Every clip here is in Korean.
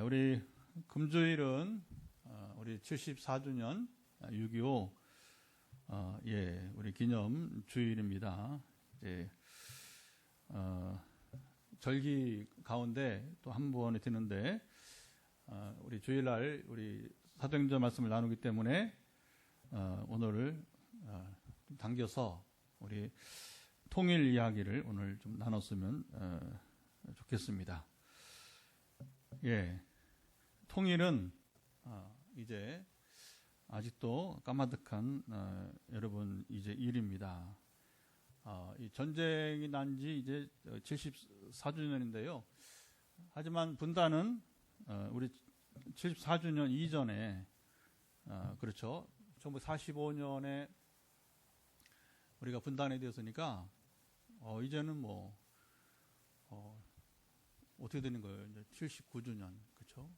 우리 금주일은 우리 74주년 6.25 우리 기념 주일입니다. 이제 절기 가운데 또 한 번에 드는데 우리 주일날 우리 사도행전 말씀을 나누기 때문에 오늘을 좀 당겨서 우리 통일 이야기를 오늘 좀 나눴으면 좋겠습니다. 통일은 이제 아직도 까마득한 여러분 이제 일입니다. 이 전쟁이 난 지 이제 74주년인데요. 하지만 분단은 우리 74주년 이전에 그렇죠. 1945년에 우리가 분단이 되었으니까 이제는 뭐 어떻게 되는 거예요? 이제 79주년, 그렇죠?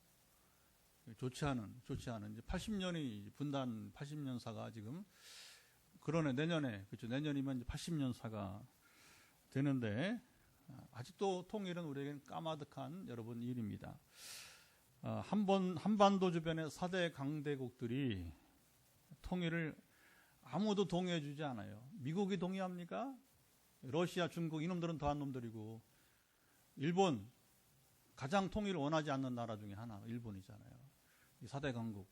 좋지 않은 이제 80년이 분단 80년사가 지금 그러네 내년에 그렇죠? 내년이면 이제 80년사가 되는데 아직도 통일은 우리에게는 까마득한 여러분 일입니다. 한반도 주변의 4대 강대국들이 통일을 아무도 동의해주지 않아요. 미국이 동의합니까? 러시아, 중국 이놈들은 더한 놈들이고 일본 가장 통일을 원하지 않는 나라 중에 하나 일본이잖아요. 이 4대 강국.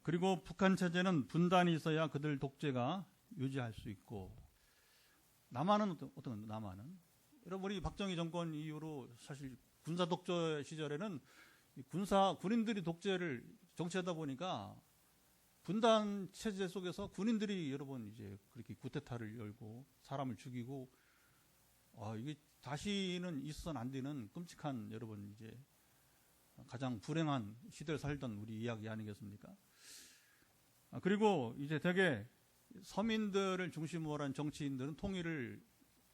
그리고 북한 체제는 분단이 있어야 그들 독재가 유지할 수 있고 남한은 어떤 남한은 여러분 우리 박정희 정권 이후로 사실 군사 독재 시절에는 군인들이 독재를 정치하다 보니까 분단 체제 속에서 군인들이 여러분 이제 그렇게 쿠데타를 열고 사람을 죽이고 이게 다시는 있어서는 안 되는 끔찍한 여러분 이제 가장 불행한 시대를 살던 우리 이야기 아니겠습니까? 그리고 이제 되게 서민들을 중심으로 한 정치인들은 통일을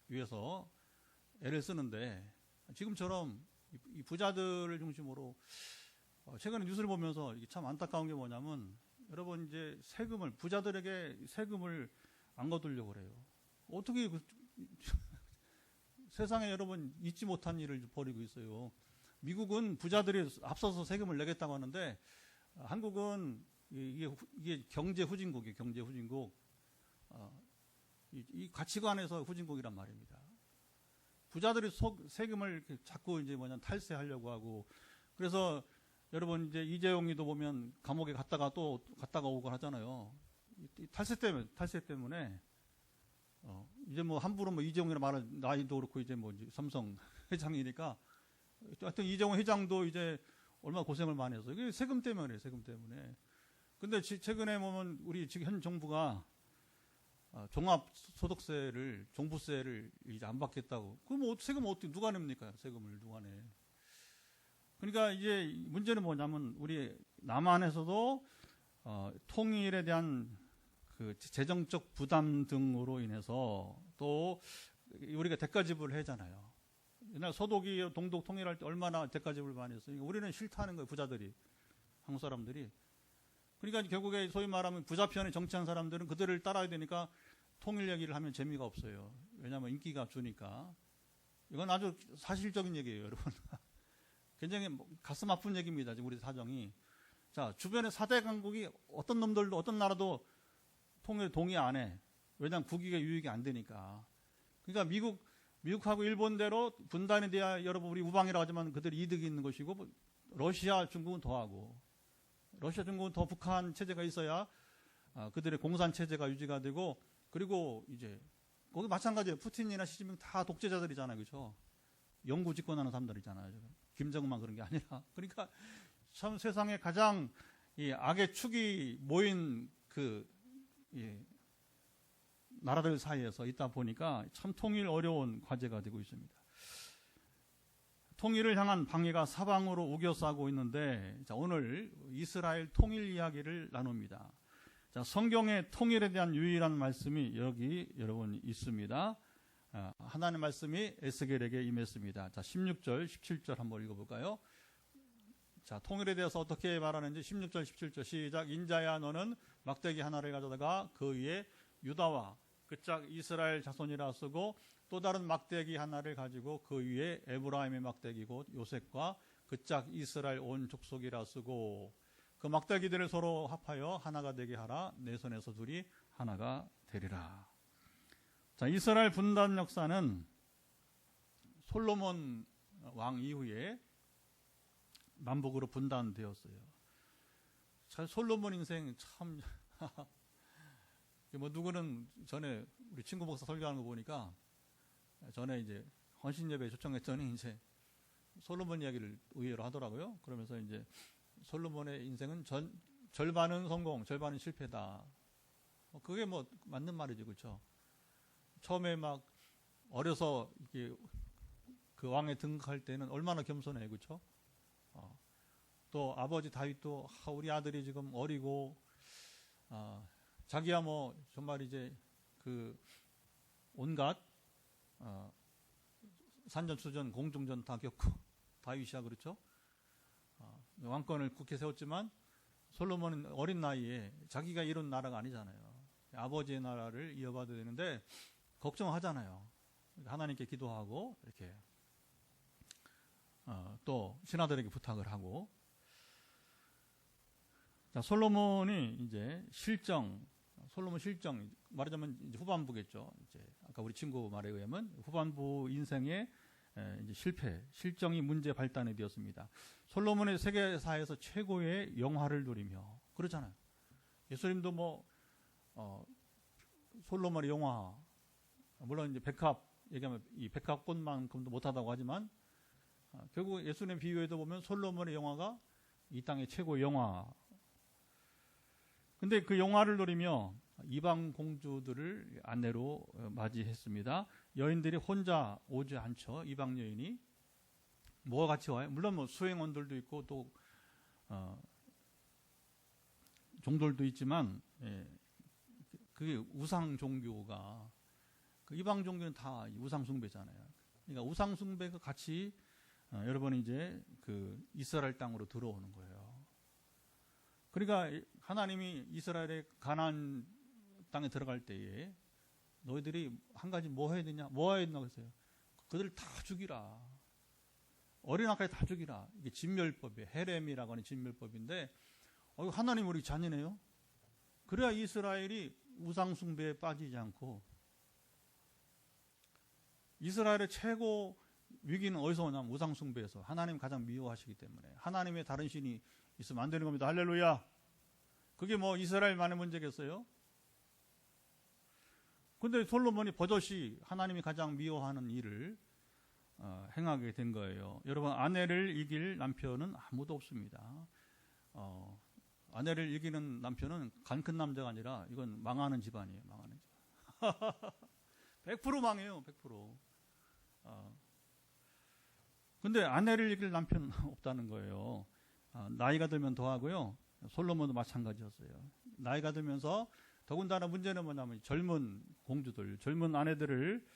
위해서 애를 쓰는데 지금처럼 이 부자들을 중심으로 최근에 뉴스를 보면서 이게 참 안타까운 게 뭐냐면 여러분 이제 부자들에게 세금을 안 거두려고 그래요. 어떻게 세상에 여러분 잊지 못한 일을 벌이고 있어요. 미국은 부자들이 앞서서 세금을 내겠다고 하는데 한국은 이게 경제 후진국이에요. 경제 후진국. 이 가치관에서 후진국이란 말입니다. 부자들이 세금을 자꾸 이제 탈세하려고 하고 그래서 여러분 이제 이재용이도 보면 감옥에 갔다가 오고 하잖아요. 탈세 때문에 이제 뭐 함부로 이재용이라 말하는 나이도 그렇고 이제 삼성 회장이니까 하여튼 이재용 회장도 이제 얼마나 고생을 많이 해서 이게 세금 때문에. 근데 최근에 보면 우리 지금 현 정부가 종합소득세를 종부세를 이제 안 받겠다고. 그럼 세금 어떻게 누가 냅니까? 세금을 누가 내? 그러니까 이제 문제는 뭐냐면 우리 남한에서도 통일에 대한 그 재정적 부담 등으로 인해서 또 우리가 대가 지불을 하잖아요. 옛날 서독이 동독 통일할 때 얼마나 대가 지불을 많이 했어요. 그러니까 우리는 싫다는 거예요. 부자들이. 한국 사람들이. 그러니까 결국에 소위 말하면 부자편에 정치한 사람들은 그들을 따라야 되니까 통일 얘기를 하면 재미가 없어요. 왜냐하면 인기가 주니까. 이건 아주 사실적인 얘기예요, 여러분. 굉장히 가슴 아픈 얘기입니다. 지금 우리 사정이. 자, 주변에 4대 강국이 어떤 놈들도 어떤 나라도 통일 동의 안 해. 왜냐하면 국익에 유익이 안 되니까. 그러니까 미국하고 일본대로 분단에 대해 여러분 우리 우방이라고 하지만 그들이 이득이 있는 것이고 러시아, 중국은 더하고 러시아, 중국은 더 북한 체제가 있어야 그들의 공산 체제가 유지가 되고 그리고 이제 거기 마찬가지예요. 푸틴이나 시진핑 다 독재자들이잖아요. 그렇죠? 영구 집권하는 사람들이잖아요. 김정은만 그런 게 아니라. 그러니까 참 세상에 가장 이 악의 축이 모인 나라들 사이에서 있다 보니까 참 통일 어려운 과제가 되고 있습니다. 통일을 향한 방해가 사방으로 우겨싸고 있는데 자, 오늘 이스라엘 통일 이야기를 나눕니다. 자, 성경의 통일에 대한 유일한 말씀이 여기 여러분 있습니다. 하나님의 말씀이 에스겔에게 임했습니다. 자, 16절, 17절 한번 읽어볼까요? 자, 통일에 대해서 어떻게 말하는지 16절, 17절 시작. 인자야 너는 막대기 하나를 가져다가 그 위에 유다와 그짝 이스라엘 자손이라 쓰고 또 다른 막대기 하나를 가지고 그 위에 에브라임의 막대기고 요셉과 그 짝 이스라엘 온 족속이라 쓰고 그 막대기들을 서로 합하여 하나가 되게 하라. 내 손에서 둘이 하나가 되리라. 자, 이스라엘 분단 역사는 솔로몬 왕 이후에 남북으로 분단되었어요. 참 솔로몬 인생 참 뭐 누구는 전에 우리 친구 목사 설교하는 거 보니까 전에 이제 헌신 예배 초청했더니 이제 솔로몬 이야기를 의외로 하더라고요. 그러면서 이제 솔로몬의 인생은 절반은 성공, 절반은 실패다. 그게 뭐 맞는 말이지, 그렇죠? 처음에 막 어려서 이게 그 왕에 등극할 때는 얼마나 겸손해, 그렇죠? 또 아버지 다윗도 우리 아들이 지금 어리고 자기야 뭐 정말 이제 그 온갖 산전수전 공중전 다 겪고 다윗이야, 그렇죠? 왕권을 굳게 세웠지만 솔로몬은 어린 나이에 자기가 이룬 나라가 아니잖아요. 아버지의 나라를 이어받아야 되는데 걱정하잖아요. 하나님께 기도하고 이렇게 또 신하들에게 부탁을 하고. 자, 솔로몬이 이제 솔로몬 실정 말하자면 이제 후반부겠죠. 이제 아까 우리 친구 말에 의하면 후반부 인생의 이제 실정이 문제 발단이 되었습니다. 솔로몬의 세계사에서 최고의 영화를 누리며 그렇잖아요. 예수님도 뭐 솔로몬의 영화, 물론 이제 백합 얘기하면 이 백합꽃만큼도 못하다고 하지만 결국 예수님 비유에도 보면 솔로몬의 영화가 이 땅의 최고의 영화. 근데 그 영화를 누리며 이방 공주들을 아내로 맞이했습니다. 여인들이 혼자 오지 않죠. 이방 여인이 뭐와 같이 와요? 물론 뭐 수행원들도 있고 또 종들도 있지만 그게 우상 종교가 그 이방 종교는 다 우상 숭배잖아요. 그러니까 우상 숭배가 같이 여러분이 이제 그 이스라엘 땅으로 들어오는 거예요. 그러니까 하나님이 이스라엘의 가나안 땅에 들어갈 때에 너희들이 한 가지 뭐 해야 되냐? 뭐 해야 되냐 그랬어요. 그들을 다 죽이라. 어린아이까지 다 죽이라. 이게 진멸법이에요. 헤렘이라고 하는 진멸법인데 하나님 우리 잔인해요. 그래야 이스라엘이 우상 숭배에 빠지지 않고 이스라엘의 최고 위기는 어디서 오냐면 우상 숭배에서 하나님 가장 미워하시기 때문에 하나님의 다른 신이 있으면 안 되는 겁니다. 할렐루야. 그게 뭐 이스라엘만의 문제겠어요? 근데 솔로몬이 버젓이 하나님이 가장 미워하는 일을 행하게 된 거예요. 여러분, 아내를 이길 남편은 아무도 없습니다. 아내를 이기는 남편은 간 큰 남자가 아니라 이건 망하는 집안이에요. 망하는 집안. 100% 망해요. 100%. 근데 아내를 이길 남편은 없다는 거예요. 나이가 들면 더하고요. 솔로몬도 마찬가지였어요. 나이가 들면서 더군다나 문제는 뭐냐면 젊은 공주들, 젊은 아내들을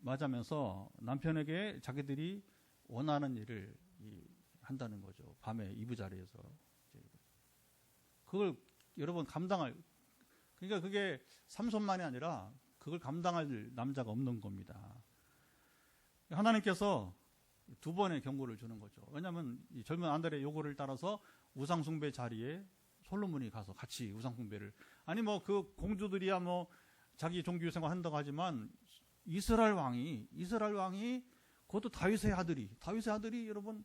맞으면서 남편에게 자기들이 원하는 일을 한다는 거죠. 밤에 이부자리에서. 그걸 여러분 그러니까 그게 삼손만이 아니라 그걸 감당할 남자가 없는 겁니다. 하나님께서 두 번의 경고를 주는 거죠. 왜냐하면 이 젊은 아들의 요구를 따라서 우상숭배 자리에 솔로몬이 가서 같이 우상숭배를 아니 뭐 그 공주들이야 뭐 자기 종교 생활 한다고 하지만 이스라엘 왕이 그것도 다윗의 아들이 여러분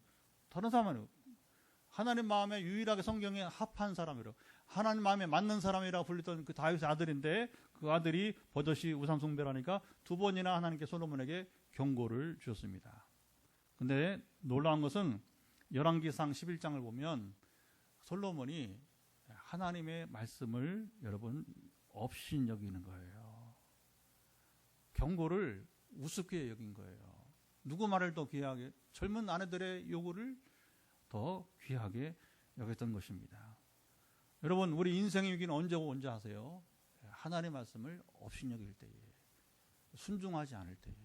다른 사람 아니에요. 하나님 마음에 유일하게 성경에 합한 사람이라고 하나님 마음에 맞는 사람이라고 불리던 그 다윗의 아들인데 그 아들이 버젓이 우상숭배라니까 두 번이나 하나님께 솔로몬에게 경고를 주셨습니다. 근데 놀라운 것은 열왕기상 11장을 보면 솔로몬이 하나님의 말씀을 여러분 업신여기는 거예요. 경고를 우습게 여긴 거예요. 누구 말을 더 귀하게 젊은 아내들의 요구를 더 귀하게 여겼던 것입니다. 여러분 우리 인생의 위기는 언제 아세요? 하나님의 말씀을 업신여길 때에 순종하지 않을 때에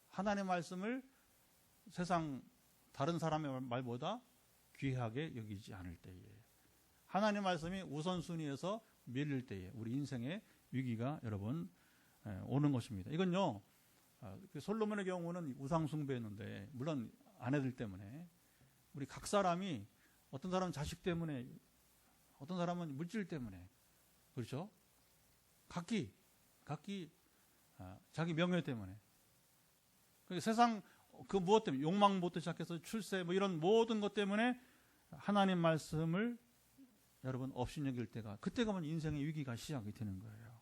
하나님의 말씀을 세상 다른 사람의 말보다 귀하게 여기지 않을 때에 하나님의 말씀이 우선순위에서 밀릴 때에 우리 인생의 위기가 여러분 오는 것입니다. 이건요 솔로몬의 경우는 우상숭배였는데 물론 아내들 때문에, 우리 각 사람이 어떤 사람은 자식 때문에, 어떤 사람은 물질 때문에, 그렇죠? 각기 자기 명예 때문에. 세상 그 무엇 때문에, 욕망부터 시작해서 출세 뭐 이런 모든 것 때문에 하나님 말씀을 여러분 업신여길 때가, 그때가 면 인생의 위기가 시작이 되는 거예요.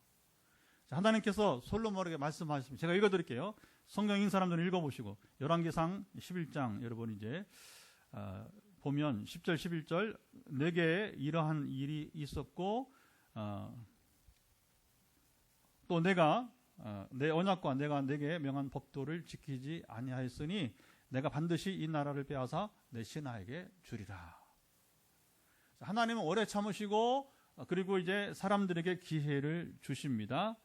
자, 하나님께서 솔로몬에게 말씀하셨습니다. 제가 읽어드릴게요. 성경인 사람들은 읽어보시고, 열왕기상 11장 여러분 이제 보면 10절 11절, 내게 이러한 일이 있었고 또 내가 내 언약과 내가 내게 명한 법도를 지키지 아니하였으니 내가 반드시 이 나라를 빼앗아 내 신하에게 주리라. 하나님은 오래 참으시고 그리고 이제 사람들에게 기회를 주십니다.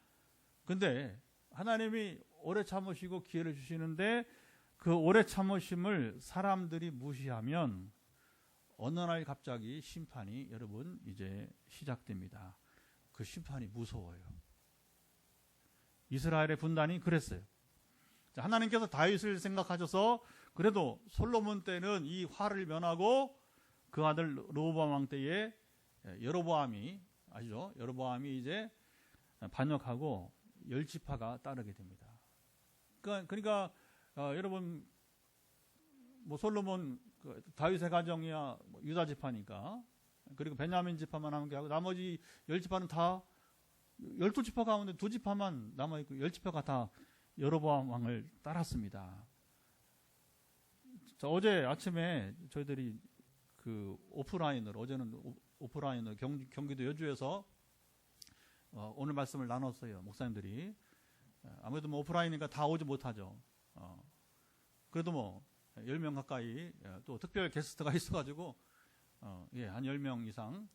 근데 하나님이 오래 참으시고 기회를 주시는데 그 오래 참으심을 사람들이 무시하면 어느 날 갑자기 심판이 여러분 이제 시작됩니다. 그 심판이 무서워요. 이스라엘의 분단이 그랬어요. 하나님께서 다윗을 생각하셔서 그래도 솔로몬 때는 이 화를 면하고 그 아들 르호보암 왕 때에 여로보암이, 아시죠? 여로보암이 이제 반역하고 10지파가 따르게 됩니다. 그러니까 여러분 뭐 솔로몬 다윗의 가정이야 유다 지파니까, 그리고 베냐민 지파만 남게 하고 나머지 10지파는 다 12지파 가운데 2지파만 남아있고 10지파가 다 여로보암 왕을 따랐습니다. 자, 어제 아침에 저희들이 그 오프라인으로, 어제는 오프라인으로 경기도 여주에서 오늘 말씀을 나눴어요. 목사님들이. 아무래도 뭐 오프라인이니까 다 오지 못하죠. 그래도 뭐 10명 가까이 또 특별 게스트가 있어가지고 한 10명 이상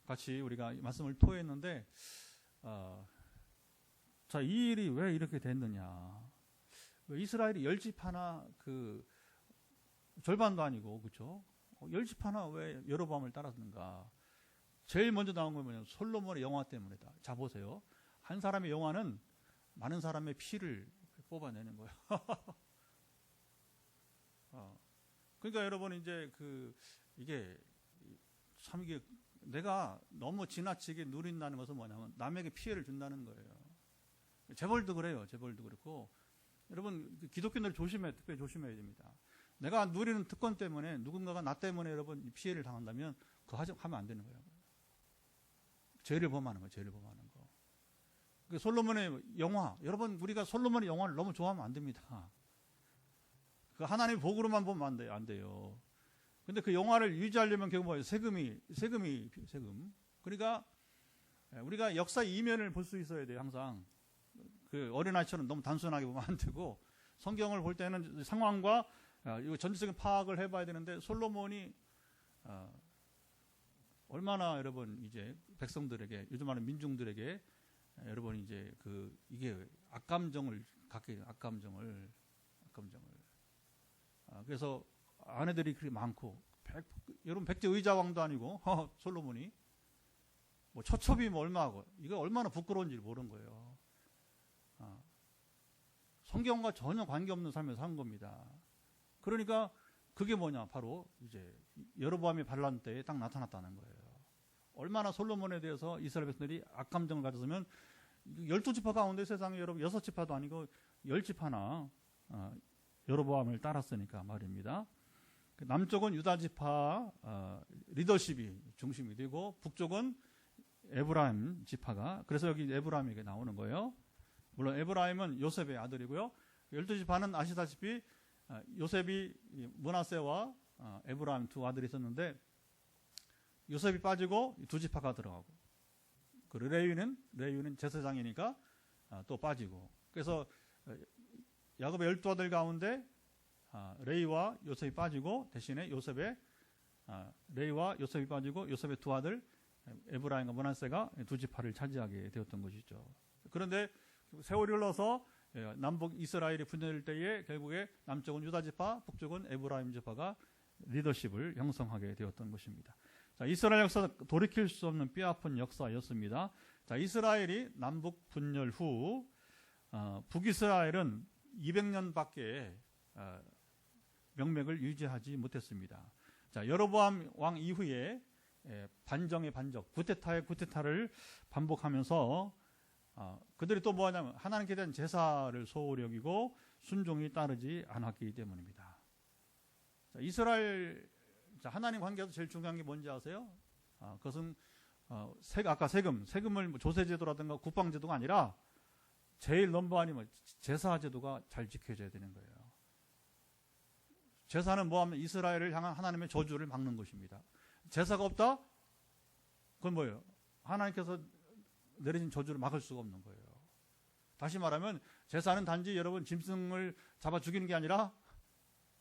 같이 우리가 말씀을 토했는데, 자, 이 일이 왜 이렇게 됐느냐. 이스라엘이 10집 하나 그 절반도 아니고, 그렇죠? 10집 하나 왜 여로보암을 따랐는가. 제일 먼저 나온 건 뭐냐면 솔로몬의 영화 때문이다. 자, 보세요. 한 사람의 영화는 많은 사람의 피를 뽑아내는 거예요. 그러니까 여러분 이제 이게 참 이게 내가 너무 지나치게 누린다는 것은 뭐냐면 남에게 피해를 준다는 거예요. 재벌도 그래요. 재벌도 그렇고. 여러분 기독교인들 특별히 조심해야 됩니다. 내가 누리는 특권 때문에 누군가가 나 때문에 여러분 피해를 당한다면 그거 하면 안 되는 거예요. 죄를 범하는 거예요. 죄를 범하는 거. 솔로몬의 영화, 여러분 우리가 솔로몬의 영화를 너무 좋아하면 안 됩니다. 그 하나님의 복으로만 보면 안 돼요. 근데 그 영화를 유지하려면 결국 뭐예요? 세금. 그러니까 우리가 역사의 이면을 볼 수 있어야 돼요. 항상 그 어린아이처럼 너무 단순하게 보면 안 되고, 성경을 볼 때는 상황과 전체적인 파악을 해봐야 되는데, 솔로몬이 얼마나 여러분 이제 백성들에게, 요즘 말하는 민중들에게 여러분 이제 이게 악감정을 갖게 돼요. 악감정을. 그래서 아내들이 그렇게 많고, 여러분 백제 의자왕도 아니고 솔로몬이 뭐 처첩이 뭐 얼마하고, 이거 얼마나 부끄러운지 모르는 거예요. 성경과 전혀 관계없는 삶을 산 겁니다. 그러니까 그게 뭐냐, 바로 이제 여로보암이 반란 때에 딱 나타났다는 거예요. 얼마나 솔로몬에 대해서 이스라엘 백성들이 악감정을 가졌으면 12지파 가운데 세상에 여러분 6지파도 아니고 10지파나 여로보암을 따랐으니까 말입니다. 남쪽은 유다지파 리더십이 중심이 되고, 북쪽은 에브라임 지파가, 그래서 여기 에브라임에게 나오는 거예요. 물론 에브라임은 요셉의 아들이고요. 12지파는 아시다시피 요셉이 므낫세와 에브라임 두 아들이 있었는데, 요셉이 빠지고 2지파가 들어가고, 그 레위는 제사장이니까 또 빠지고, 그래서 야곱의 12아들 가운데 레위와 요셉이 빠지고, 대신에 레위와 요셉이 빠지고 요셉의 두 아들 에브라임과 므낫세가 2지파를 차지하게 되었던 것이죠. 그런데 세월이 흘러서 남북 이스라엘이 분열될 때에 결국에 남쪽은 유다지파, 북쪽은 에브라임 지파가 리더십을 형성하게 되었던 것입니다. 자, 이스라엘 역사 돌이킬 수 없는 뼈아픈 역사였습니다. 자, 이스라엘이 남북 분열 후 북이스라엘은 200년밖에 명맥을 유지하지 못했습니다. 자, 여로보암 왕 이후에 반정의 반적, 구테타의 구테타를 반복하면서 그들이 또 뭐하냐면 하나님께 대한 제사를 소홀히 여기고 순종이 따르지 않았기 때문입니다. 자, 이스라엘 하나님 관계에서 제일 중요한 게 뭔지 아세요? 그것은 아까 세금을 조세제도라든가 국방제도가 아니라 제일 넘버원이 제사제도가 잘 지켜져야 되는 거예요. 제사는 뭐하면 이스라엘을 향한 하나님의 저주를 막는 것입니다. 제사가 없다? 그건 뭐예요? 하나님께서 내리신 저주를 막을 수가 없는 거예요. 다시 말하면 제사는 단지 여러분 짐승을 잡아 죽이는 게 아니라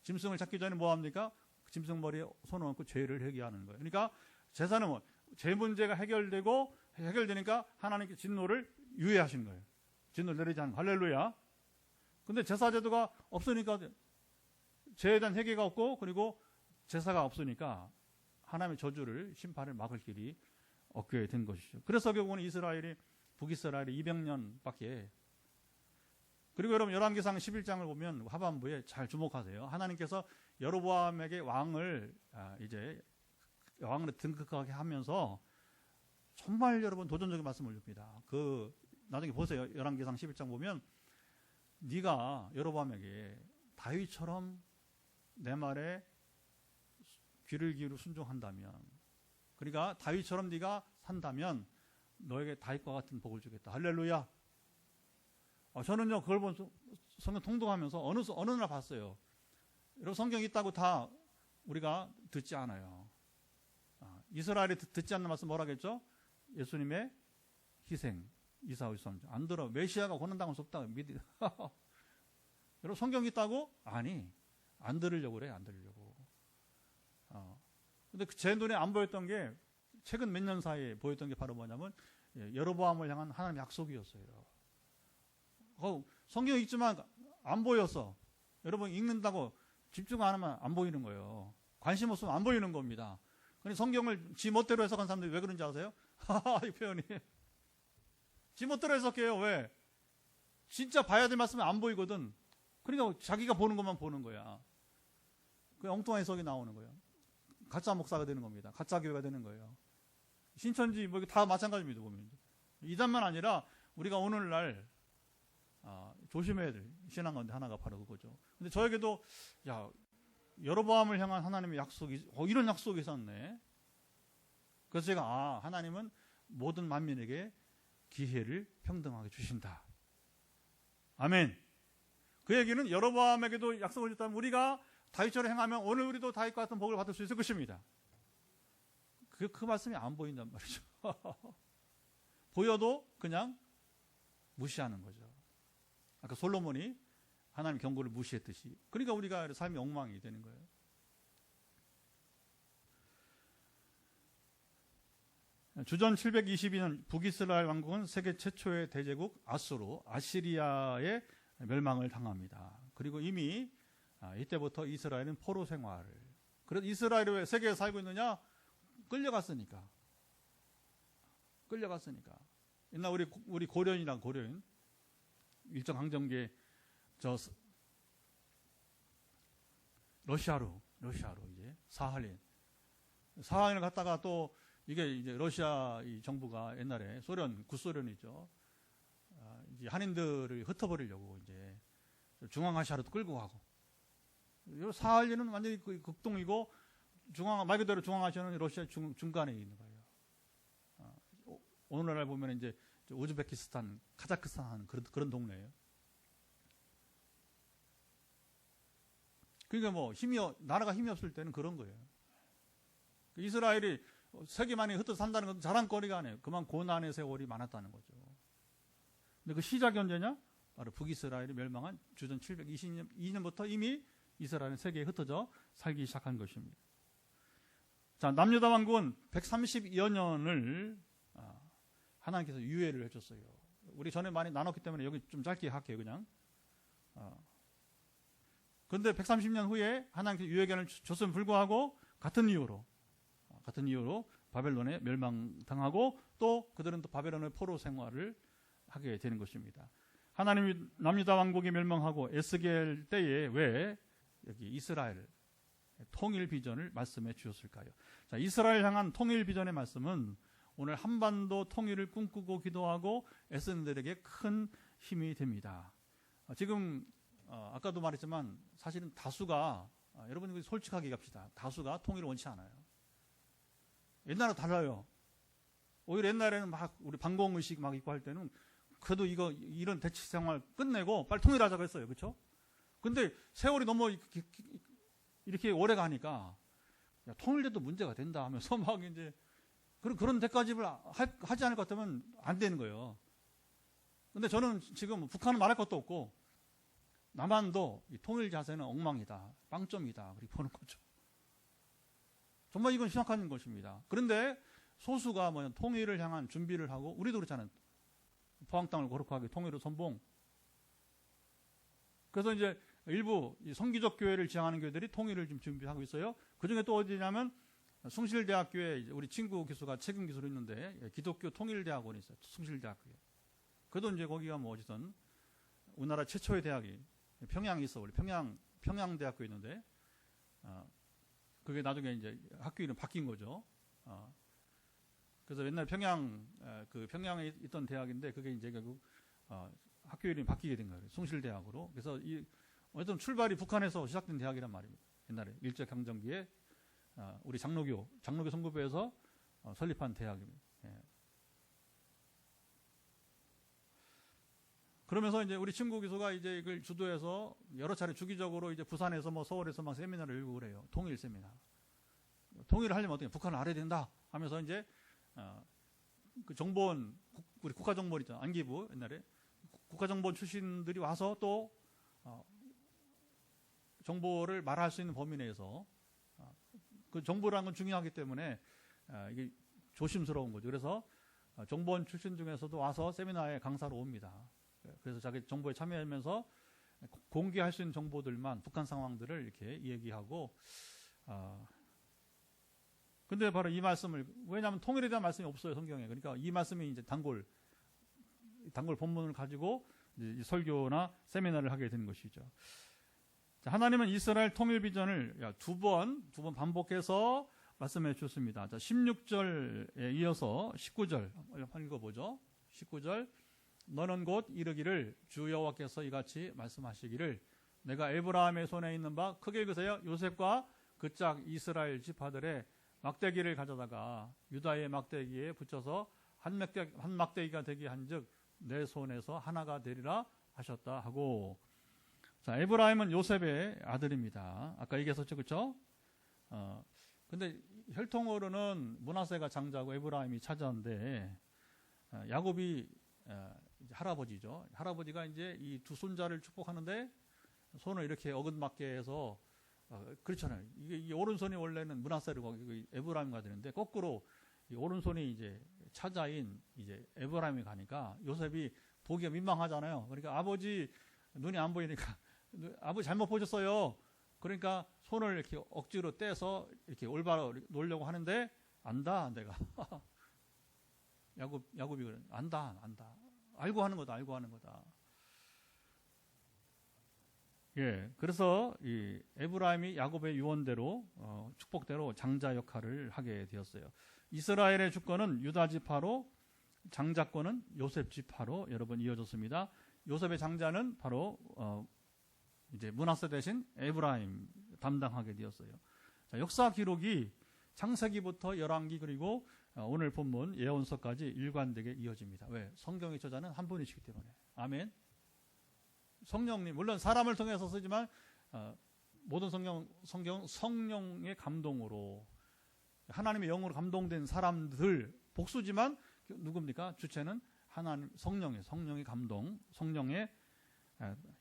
짐승을 잡기 전에 뭐합니까? 짐승 머리에 손을 얹고 죄를 회개하는 거예요. 그러니까 제사는 죄 문제가 해결되니까 하나님께 진노를 유예하시는 거예요. 진노를 내리지 않는 거예요. 할렐루야. 근데 제사제도가 없으니까 죄에 대한 회개가 없고 그리고 제사가 없으니까 하나님의 저주를 심판을 막을 길이 없게 된 것이죠. 그래서 결국은 북이스라엘이 200년밖에. 그리고 여러분 열왕기상 11장을 보면 하반부에 잘 주목하세요. 하나님께서 여로보암에게 왕을 등극하게 하면서 정말 여러분 도전적인 말씀을 줍니다. 나중에 보세요. 열왕기상 11장 보면 네가 여로보암에게 다윗처럼 내 말에 귀를 기울여 순종한다면, 그러니까 다윗처럼 네가 산다면 너에게 다윗과 같은 복을 주겠다. 할렐루야. 저는요 그걸 본 성경 통독하면서 어느 날 봤어요. 여러분 성경이 있다고 다 우리가 듣지 않아요. 이스라엘이 듣지 않는 말씀 뭐라겠죠? 예수님의 희생, 이사의 삶. 안 들어. 메시아가 고난당할 수 없다. 여러분 성경이 있다고? 아니. 안 들으려고 그래. 안 들으려고. 근데 제 눈에 안 보였던 게 최근 몇 년 사이에 보였던 게 바로 뭐냐면 여로보암을 향한 하나님의 약속이었어요. 성경이 있지만 안 보였어. 여러분 읽는다고 집중 안 하면 안 보이는 거예요. 관심 없으면 안 보이는 겁니다. 근데 성경을 지 멋대로 해석한 사람들이 왜 그런지 아세요? 이 표현이. 지 멋대로 해석해요. 왜? 진짜 봐야 될 말씀은 안 보이거든. 그러니까 자기가 보는 것만 보는 거야. 그 엉뚱한 해석이 나오는 거예요. 가짜 목사가 되는 겁니다. 가짜 교회가 되는 거예요. 신천지 다 마찬가지입니다. 보면 이단만 아니라 우리가 오늘날 조심해야 될 신앙 가운데 하나가 바로 그거죠. 근데 저에게도 여로보암을 향한 하나님의 약속이 이런 약속이 있었네. 그래서 제가 하나님은 모든 만민에게 기회를 평등하게 주신다. 아멘. 그 얘기는 여로보암에게도 약속을 줬다면 우리가 다윗처럼 행하면 오늘 우리도 다윗과 같은 복을 받을 수 있을 것입니다. 그 말씀이 안 보인단 말이죠. 보여도 그냥 무시하는 거죠. 아까 솔로몬이 하나님 경고를 무시했듯이. 그러니까 우리가 삶이 엉망이 되는 거예요. 주전 722년 북이스라엘 왕국은 세계 최초의 대제국 아시리아의 멸망을 당합니다. 그리고 이미 이때부터 이스라엘은 포로 생활을. 그래서 이스라엘이 왜 세계에 살고 있느냐? 끌려갔으니까. 옛날 우리 고려인 일정 항정기에 러시아로 이제 사할린을 갔다가 또 이게 이제 러시아 이 정부가 옛날에 구소련이죠. 이제 한인들을 흩어버리려고 이제 중앙아시아로 끌고 가고. 사할린은 완전히 극동이고 말 그대로 중앙아시아는 러시아 중간에 있는 거예요. 오늘날 보면 이제 우즈베키스탄, 카자흐스탄 하는 그런 동네예요. 그러니까 나라가 힘이 없을 때는 그런 거예요. 이스라엘이 세계 만에 흩어져 산다는 건 자랑거리가 아니에요. 그만 고난의 세월이 많았다는 거죠. 근데 그 시작이 언제냐? 바로 북이스라엘이 멸망한 주전 722년부터 이미 이스라엘은 세계에 흩어져 살기 시작한 것입니다. 자, 남유다 왕국은 130여 년을 하나님께서 유예를 해줬어요. 우리 전에 많이 나눴기 때문에 여기 좀 짧게 할게요, 그냥. 그런데 130년 후에 하나님께서 유예기간을 줬음에 불구하고 같은 이유로 바벨론에 멸망당하고 또 그들은 또 바벨론의 포로 생활을 하게 되는 것입니다. 하나님이 남유다 왕국이 멸망하고 에스겔 때에 왜 여기 이스라엘 통일 비전을 말씀해 주셨을까요? 자, 이스라엘 향한 통일 비전의 말씀은 오늘 한반도 통일을 꿈꾸고 기도하고 애쓰는 데에게 큰 힘이 됩니다. 지금 아까도 말했지만 사실은 다수가 여러분 솔직하게 얘기합시다. 다수가 통일을 원치 않아요. 옛날과 달라요. 오히려 옛날에는 막 우리 반공의식 막 있고 할 때는 그래도 이런 대치 생활 끝내고 빨리 통일하자고 했어요. 그렇죠? 근데 세월이 너무 이렇게 오래 가니까 야, 통일돼도 문제가 된다 하면서 막 이제 그런 데까지를 하지 않을 것 같으면 안 되는 거예요. 근데 저는 지금 북한은 말할 것도 없고 남한도 이 통일 자세는 엉망이다, 빵점이다 그렇게 보는 거죠. 정말 이건 심각한 것입니다. 그런데 소수가 통일을 향한 준비를 하고 우리도 그렇잖아요. 포항 땅을 거룩하게 통일을 선봉. 그래서 이제 일부 성기적 교회를 지향하는 교회들이 통일을 지금 준비하고 있어요. 그 중에 또 어디냐면 숭실대학교에 우리 친구 교수가 책임 교수로 있는데 기독교 통일대학원이 있어요. 숭실대학교에. 그래도 이제 거기가 어디든 우리나라 최초의 대학이 평양에 있어. 원래 평양대학교에 있는데 그게 나중에 이제 학교 이름 바뀐 거죠. 그래서 옛날 평양에 있던 대학인데 그게 이제 결국 학교 이름이 바뀌게 된 거예요. 숭실대학으로. 그래서 어쨌든 출발이 북한에서 시작된 대학이란 말입니다. 옛날에 일제강점기에 우리 장로교 선교부에서 설립한 대학입니다. 예. 그러면서 이제 우리 친구 교수가 이제 이걸 주도해서 여러 차례 주기적으로 이제 부산에서 서울에서 막 세미나를 열고 그래요. 통일 세미나. 통일을 하려면 어떻게 북한을 알아야 된다 하면서 이제 그 정보원 우리 국가정보원 있잖아. 안기부 옛날에 국가정보원 출신들이 와서 또 정보를 말할 수 있는 범위 내에서 그 정보라는 건 중요하기 때문에 이게 조심스러운 거죠. 그래서 정보원 출신 중에서도 와서 세미나에 강사로 옵니다. 그래서 자기 정보에 참여하면서 공개할 수 있는 정보들만 북한 상황들을 이렇게 얘기하고 근데 바로 이 말씀을 왜냐하면 통일에 대한 말씀이 없어요 성경에. 그러니까 이 말씀이 이제 단골 본문을 가지고 이제 설교나 세미나를 하게 되는 것이죠. 자, 하나님은 이스라엘 통일 비전을 두 번 반복해서 말씀해 주셨습니다. 자, 16절에 이어서 19절 한번 읽어보죠. 19절 너는 곧 이르기를 주 여호와께서 이같이 말씀하시기를 내가 에브라함의 손에 있는 바 크게 읽으세요. 요셉과 그 짝 이스라엘 지파들의 막대기를 가져다가 유다의 막대기에 붙여서 한 막대기가 되게 한즉 내 손에서 하나가 되리라 하셨다 하고. 자, 에브라임은 요셉의 아들입니다. 아까 얘기했었죠, 그렇죠? 근데 혈통으로는 므낫세가 장자고 에브라임이 차자인데 야곱이 이제 할아버지죠. 할아버지가 이제 이 두 손자를 축복하는데 손을 이렇게 어긋맞게 해서 그렇잖아요. 이게 오른손이 원래는 므낫세를 거기 에브라임가 되는데 거꾸로 이 오른손이 이제 차자인 이제 에브라임이 가니까 요셉이 보기가 민망하잖아요. 그러니까 아버지 눈이 안 보이니까 아버지 잘못 보셨어요. 그러니까 손을 이렇게 억지로 떼서 이렇게 올바로 놓으려고 하는데 안다 내가. 야곱이 그래 안다. 알고 하는 거다. 예, 그래서 이 에브라임이 야곱의 유언대로 축복대로 장자 역할을 하게 되었어요. 이스라엘의 주권은 유다 지파로 장자권은 요셉 지파로 여러분 이어졌습니다. 요셉의 장자는 바로 이제 므낫세 대신 에브라임 담당하게 되었어요. 자, 역사 기록이 창세기부터 열왕기 그리고 오늘 본문 예언서까지 일관되게 이어집니다. 왜? 성경의 저자는 한 분이시기 때문에. 아멘. 성령님 물론 사람을 통해서 쓰지만 모든 성령의 감동으로 하나님의 영으로 감동된 사람들 복수지만 누굽니까? 주체는 하나님 성령의 감동, 성령의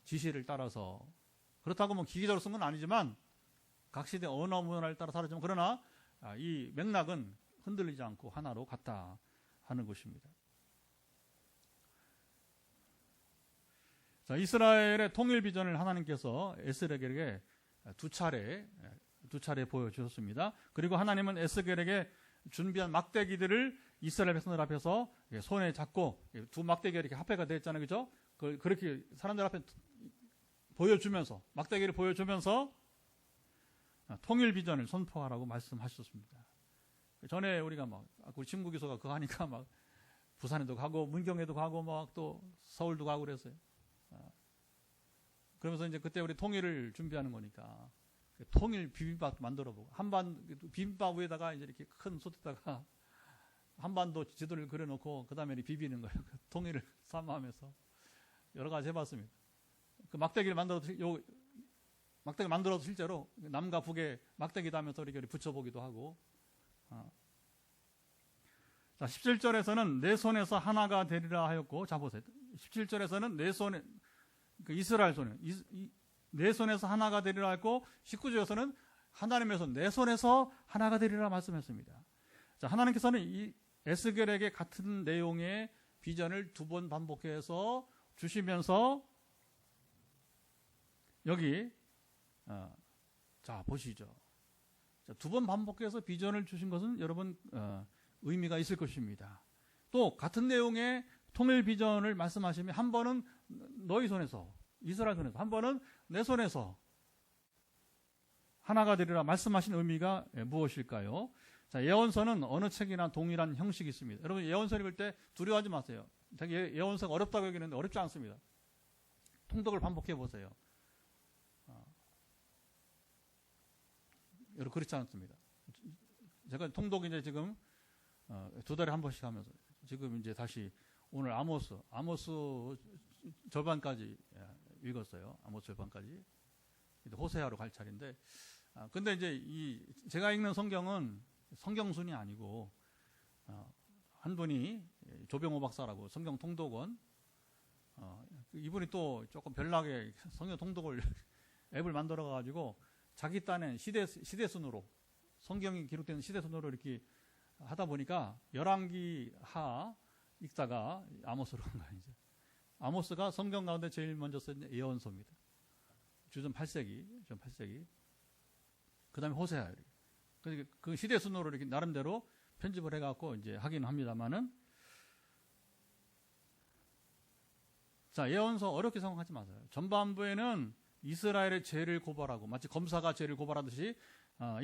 지시를 따라서 그렇다고 뭐 기계적으로 쓴 건 아니지만 각 시대 언어 문화를 따라 다르지만 그러나 이 맥락은 흔들리지 않고 하나로 같다 하는 것입니다. 자, 이스라엘의 통일 비전을 하나님께서 에스겔에게 두 차례 보여주셨습니다. 그리고 하나님은 에스겔에게 준비한 막대기들을 이스라엘 백성들 앞에서 손에 잡고 두 막대기가 이렇게 합해가 되어 있잖아요. 그죠? 그렇게 사람들 앞에 보여주면서 막대기를 보여주면서 통일 비전을 선포하라고 말씀하셨습니다. 전에 우리가 막 우리 친구기소가 그거 하니까 막 부산에도 가고 문경에도 가고 막 또 서울도 가고 그랬어요. 그러면서 이제 그때 우리 통일을 준비하는 거니까 통일 비빔밥 만들어보고 비빔밥 위에다가 이제 이렇게 큰 솥에다가 한반도 지도를 그려놓고 그 다음에 비비는 거예요. 통일을 삼아하면서 여러 가지 해봤습니다. 그 막대기를 만들어서 실제로 남과 북에 막대기도 하면서 이렇게 붙여보기도 하고. 자, 17절에서는 내 손에서 하나가 되리라 하였고, 자 보세요. 17절에서는 내 손에, 그 이스라엘 손에, 내 손에서 하나가 되리라 했고, 19절에서는 하나님에서 내 손에서 하나가 되리라 말씀했습니다. 자, 하나님께서는 이 에스겔에게 같은 내용의 비전을 2번 반복해서 주시면서 여기 자 보시죠. 자, 2번 반복해서 비전을 주신 것은 여러분 의미가 있을 것입니다. 또 같은 내용의 통일 비전을 말씀하시면 한 번은 너희 손에서 이스라엘 손에서 한 번은 내 손에서 하나가 되리라 말씀하신 의미가 무엇일까요? 자, 예언서는 어느 책이나 동일한 형식이 있습니다. 여러분 예언서 읽을 때 두려워하지 마세요. 되게 예언서가 어렵다고 여기는데 어렵지 않습니다. 통독을 반복해 보세요. 여러분 그렇지 않습니다. 제가 통독 이제 지금 2달에 한 번씩 하면서 지금 이제 다시 오늘 아모스 절반까지 읽었어요. 아모스 절반까지. 호세아로 갈 차례인데, 근데 이제 제가 읽는 성경은 성경순이 아니고 한 분이 조병호 박사라고 성경 통독원, 이분이 또 조금 별나게 성경 통독을 앱을 만들어 가지고 자기 딴에 시대순으로 성경이 기록되는 시대순으로 이렇게 하다 보니까 열왕기 하 읽다가 아모스로 간 거예요. 이제 아모스가 성경 가운데 제일 먼저 쓴 예언서입니다. 주전 8세기. 그다음에 호세아. 그 시대 순으로 이렇게 나름대로 편집을 해갖고 이제 하긴 합니다만은, 자, 예언서 어렵게 생각하지 마세요. 전반부에는 이스라엘의 죄를 고발하고, 마치 검사가 죄를 고발하듯이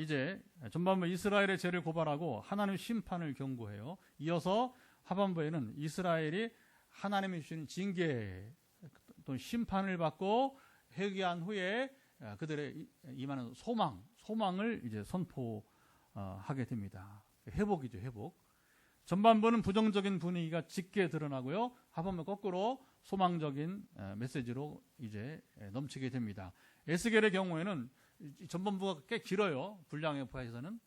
이제 전반부 이스라엘의 죄를 고발하고 하나님의 심판을 경고해요. 이어서 하반부에는 이스라엘이 하나님이 주시는 징계 또는 심판을 받고 회개한 후에 그들의 임하는 소망을 이제 선포하게 됩니다. 회복이죠, 회복. 전반부는 부정적인 분위기가 짙게 드러나고요. 하반부 거꾸로 소망적인 메시지로 이제 넘치게 됩니다. 에스겔의 경우에는 전반부가 꽤 길어요. 분량의 부하에서는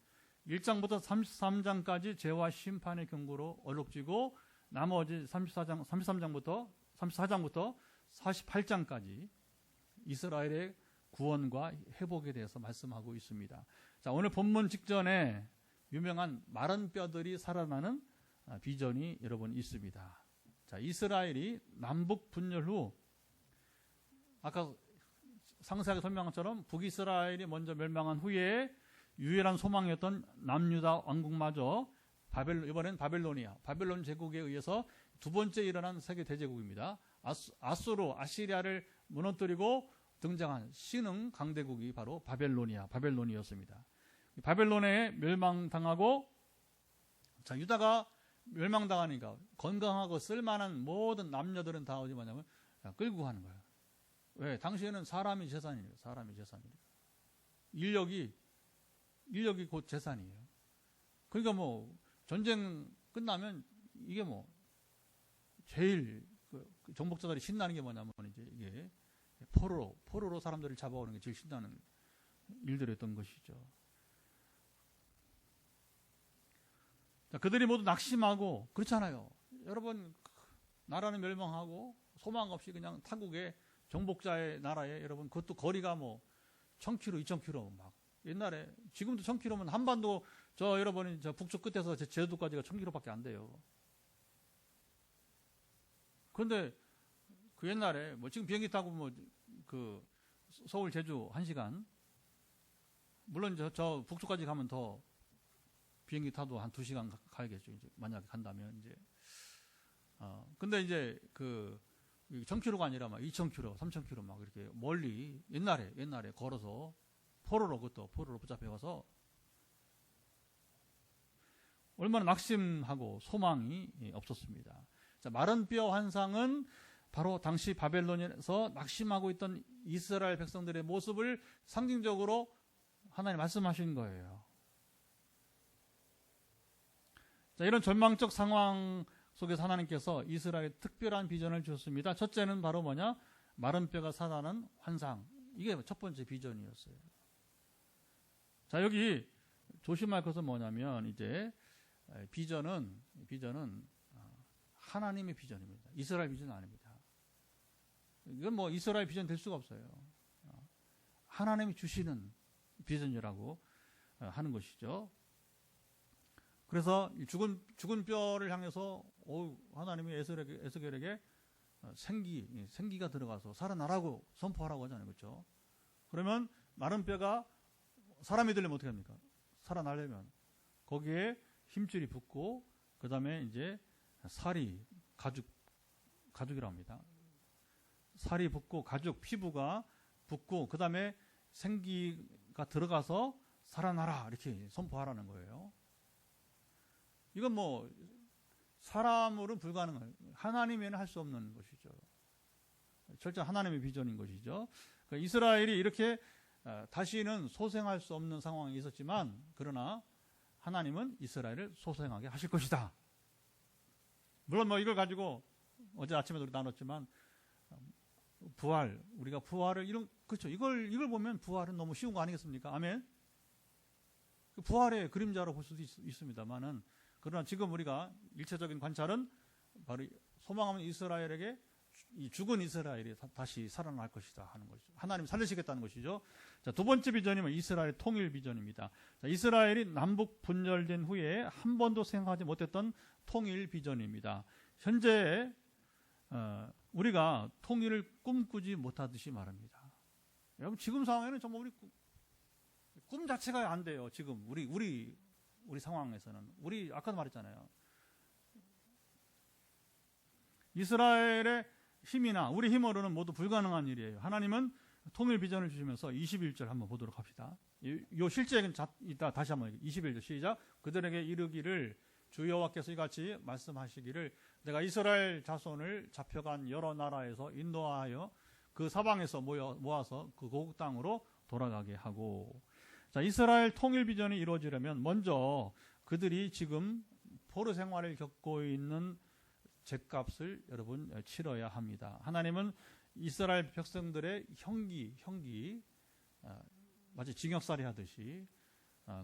1장부터 33장까지 죄와 심판의 경고로 얼룩지고, 나머지 34장부터 48장까지 이스라엘의 구원과 회복에 대해서 말씀하고 있습니다. 자, 오늘 본문 직전에 유명한 마른 뼈들이 살아나는 비전이 여러분 있습니다. 자, 이스라엘이 남북 분열 후, 아까 상세하게 설명한 것처럼 북이스라엘이 먼저 멸망한 후에 유일한 소망이었던 남유다 왕국마저 이번엔 바벨론 제국에 의해서 두 번째 일어난 세계 대제국입니다. 아시리아를 무너뜨리고 등장한 신흥 강대국이 바로 바벨론이었습니다. 바벨론에 멸망당하고, 자, 유다가 멸망당하니까 건강하고 쓸만한 모든 남녀들은 다 어디 뭐냐면 끌고 가는 거예요. 왜? 당시에는 사람이 재산이에요. 인력이 곧 재산이에요. 그러니까 뭐 전쟁 끝나면 이게 뭐 제일 정복자들이 신나는 게 뭐냐면 이제 이게 포로로 사람들을 잡아오는 게 제일 신나는 일들이었던 것이죠. 자, 그들이 모두 낙심하고, 그렇잖아요. 여러분, 나라는 멸망하고 소망 없이 그냥 타국에 정복자의 나라에, 여러분, 그것도 거리가 뭐 1000km, 2000km 막, 옛날에, 지금도 1000km면 한반도, 여러분이 북쪽 끝에서 제주도까지가 1000km밖에 안 돼요. 그런데 그 옛날에 뭐 지금 비행기 타고 뭐 서울 제주 1시간, 물론 저 북쪽까지 가면 더 비행기 타도 한 2시간 가야겠죠. 이제 만약에 간다면 이제. 근데 이제 1000km가 아니라 막 2000km, 3000km 막 이렇게 멀리 옛날에 걸어서 그것도 포로로 붙잡혀가서 얼마나 낙심하고 소망이 없었습니다. 자, 마른 뼈 환상은 바로 당시 바벨론에서 낙심하고 있던 이스라엘 백성들의 모습을 상징적으로 하나님 말씀하신 거예요. 자, 이런 절망적 상황 속에서 하나님께서 이스라엘에 특별한 비전을 주셨습니다. 첫째는 바로 뭐냐? 마른 뼈가 살아나는 환상. 이게 첫 번째 비전이었어요. 자, 여기 조심할 것은 뭐냐면 이제 비전은 하나님의 비전입니다. 이스라엘 비전은 아닙니다. 이건 뭐 이스라엘 비전 될 수가 없어요. 하나님이 주시는 비전이라고 하는 것이죠. 그래서 죽은 뼈를 향해서 하나님이 에스겔에게 생기가 들어가서 살아나라고 선포하라고 하잖아요. 그렇죠? 그러면 마른 뼈가 사람이 되려면 어떻게 합니까? 살아나려면 거기에 힘줄이 붙고 그 다음에 이제 살이 가죽이라고 합니다. 살이 붙고 피부가 붙고 그 다음에 생기가 들어가서 살아나라 이렇게 선포하라는 거예요. 이건 뭐 사람으로는 불가능해요. 하나님에는 할 수 없는 것이죠. 철저히 하나님의 비전인 것이죠. 그러니까 이스라엘이 이렇게 다시는 소생할 수 없는 상황이 있었지만 그러나 하나님은 이스라엘을 소생하게 하실 것이다. 물론 뭐 이걸 가지고 어제 아침에도 우리 나눴지만 우리가 부활을 그렇죠. 이걸 보면 부활은 너무 쉬운 거 아니겠습니까? 아멘. 그 부활의 그림자로 볼 수도 있습니다만은 그러나 지금 우리가 일체적인 관찰은 바로 소망하는 이스라엘에게 이 죽은 이스라엘이 다시 살아날 것이다 하는 것이죠. 하나님 살리시겠다는 것이죠. 자, 두 번째 비전이 이스라엘 통일 비전입니다. 자, 이스라엘이 남북 분열된 후에 한 번도 생각하지 못했던 통일 비전입니다. 현재 우리가 통일을 꿈꾸지 못하듯이 말합니다. 여러분 지금 상황에는 정말 우리 꿈 자체가 안 돼요. 지금 우리 상황에서는 우리 아까도 말했잖아요. 이스라엘의 힘이나 우리 힘으로는 모두 불가능한 일이에요. 하나님은 통일 비전을 주시면서 21절 한번 보도록 합시다. 요 실제는 이따 다시 한번 21절 시작. 그들에게 이르기를 주 여호와께서 이같이 말씀하시기를 내가 이스라엘 자손을 잡혀간 여러 나라에서 인도하여 그 사방에서 모아서 그 고국 땅으로 돌아가게 하고. 자, 이스라엘 통일 비전이 이루어지려면 먼저 그들이 지금 포로 생활을 겪고 있는 죗값을 여러분 치러야 합니다. 하나님은 이스라엘 백성들의 형기 마치 징역살이 하듯이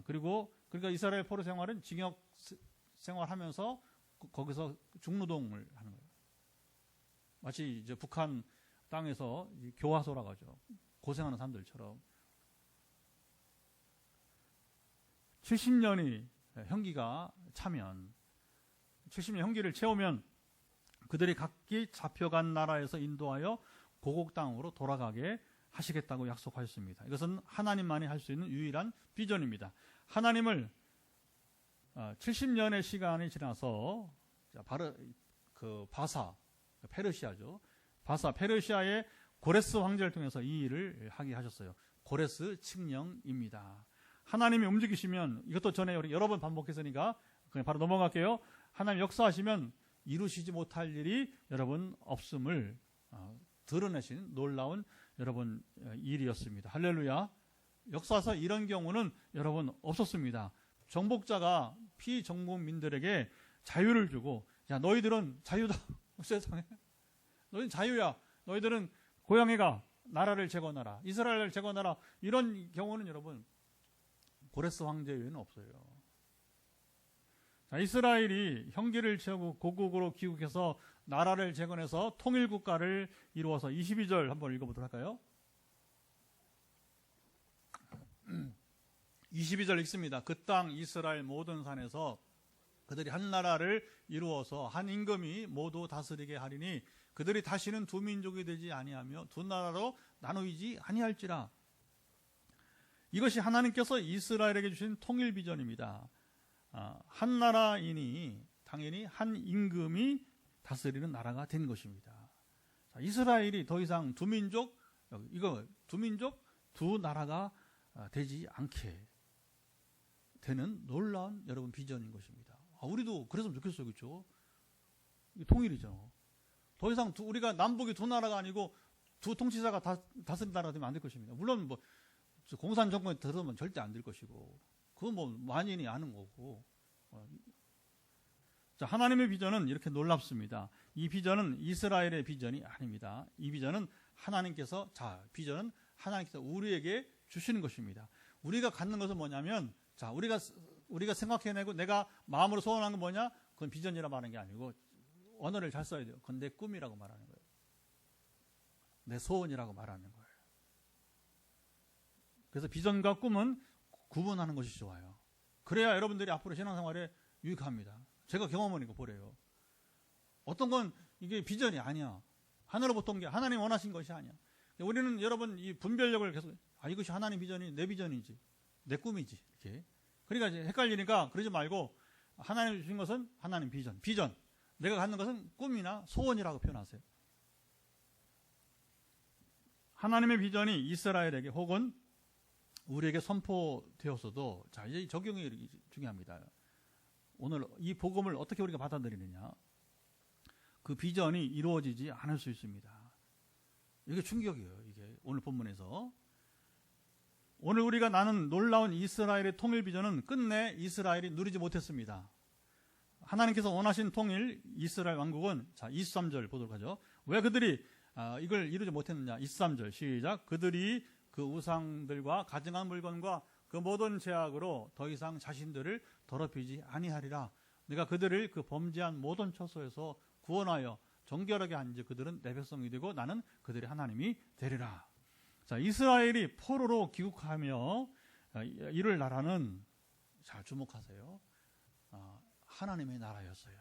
그러니까 이스라엘 포로 생활은 징역 생활하면서 거기서 중노동을 하는 거예요. 마치 이제 북한 땅에서 교화소라고 하죠. 고생하는 사람들처럼 70년이 형기가 차면 70년 형기를 채우면 그들이 각기 잡혀간 나라에서 인도하여 고국 땅으로 돌아가게 하시겠다고 약속하셨습니다. 이것은 하나님만이 할 수 있는 유일한 비전입니다. 하나님을 70년의 시간이 지나서 바로 그 페르시아죠. 페르시아의 고레스 황제를 통해서 이 일을 하게 하셨어요. 고레스 칙령입니다. 하나님이 움직이시면 이것도 전에 여러 번 반복했으니까 그냥 바로 넘어갈게요. 하나님 역사하시면 이루시지 못할 일이 여러분 없음을 드러내신 놀라운 여러분 일이었습니다. 할렐루야. 역사에서 이런 경우는 여러분 없었습니다. 정복자가 피정복민들에게 자유를 주고 야 너희들은 자유다. 세상에 너희는 자유야. 너희들은 고향에 가 나라를 재건하라. 이스라엘을 재건하라. 이런 경우는 여러분 고레스 황제 외에는 없어요. 자, 이스라엘이 형기를 채우고 고국으로 귀국해서 나라를 재건해서 통일국가를 이루어서 22절 한번 읽어보도록 할까요? 22절 읽습니다. 그 땅 이스라엘 모든 산에서 그들이 한 나라를 이루어서 한 임금이 모두 다스리게 하리니 그들이 다시는 두 민족이 되지 아니하며 두 나라로 나누이지 아니할지라. 이것이 하나님께서 이스라엘에게 주신 통일 비전입니다. 한 나라이니 당연히 한 임금이 다스리는 나라가 된 것입니다. 자, 이스라엘이 더 이상 두 민족, 두 나라가 되지 않게 되는 놀라운 여러분 비전인 것입니다. 우리도 그랬으면 좋겠어요. 그렇죠? 통일이죠. 더 이상 우리가 남북이 두 나라가 아니고 두 통치자가 다스린 나라가 되면 안 될 것입니다. 물론 뭐 공산 정권에 들어오면 절대 안 될 것이고 그건 뭐 만인이 아는 거고. 자, 하나님의 비전은 이렇게 놀랍습니다. 이 비전은 이스라엘의 비전이 아닙니다. 이 비전은 비전은 하나님께서 우리에게 주시는 것입니다. 우리가 갖는 것은 뭐냐면, 자, 우리가 생각해내고 내가 마음으로 소원한 건 뭐냐? 그건 비전이라 말하는 게 아니고 언어를 잘 써야 돼요. 그건 내 꿈이라고 말하는 거예요. 내 소원이라고 말하는 거예요. 그래서 비전과 꿈은 구분하는 것이 좋아요. 그래야 여러분들이 앞으로 신앙생활에 유익합니다. 제가 경험하니까 보래요. 어떤 건 이게 비전이 아니야. 하늘로부터 온 게 하나님 원하신 것이 아니야. 우리는 여러분 이 분별력을 계속 이것이 하나님 비전이 내 비전이지, 내 꿈이지 이렇게. 그러니까 이제 헷갈리니까 그러지 말고 하나님 주신 것은 하나님 비전. 내가 갖는 것은 꿈이나 소원이라고 표현하세요. 하나님의 비전이 이스라엘에게 혹은 우리에게 선포되었어도, 자, 이제 적용이 중요합니다. 오늘 이 복음을 어떻게 우리가 받아들이느냐. 그 비전이 이루어지지 않을 수 있습니다. 이게 충격이에요. 이게 오늘 본문에서. 오늘 우리가 나는 놀라운 이스라엘의 통일 비전은 끝내 이스라엘이 누리지 못했습니다. 하나님께서 원하신 통일 이스라엘 왕국은, 자, 23절 보도록 하죠. 왜 그들이 이걸 이루지 못했느냐. 23절 시작. 그들이 그 우상들과 가증한 물건과 그 모든 죄악으로 더 이상 자신들을 더럽히지 아니하리라. 내가 그들을 그 범죄한 모든 처소에서 구원하여 정결하게 한지 그들은 내 백성이 되고 나는 그들의 하나님이 되리라. 자, 이스라엘이 포로로 귀국하며 이룰 나라는, 잘 주목하세요, 하나님의 나라였어요.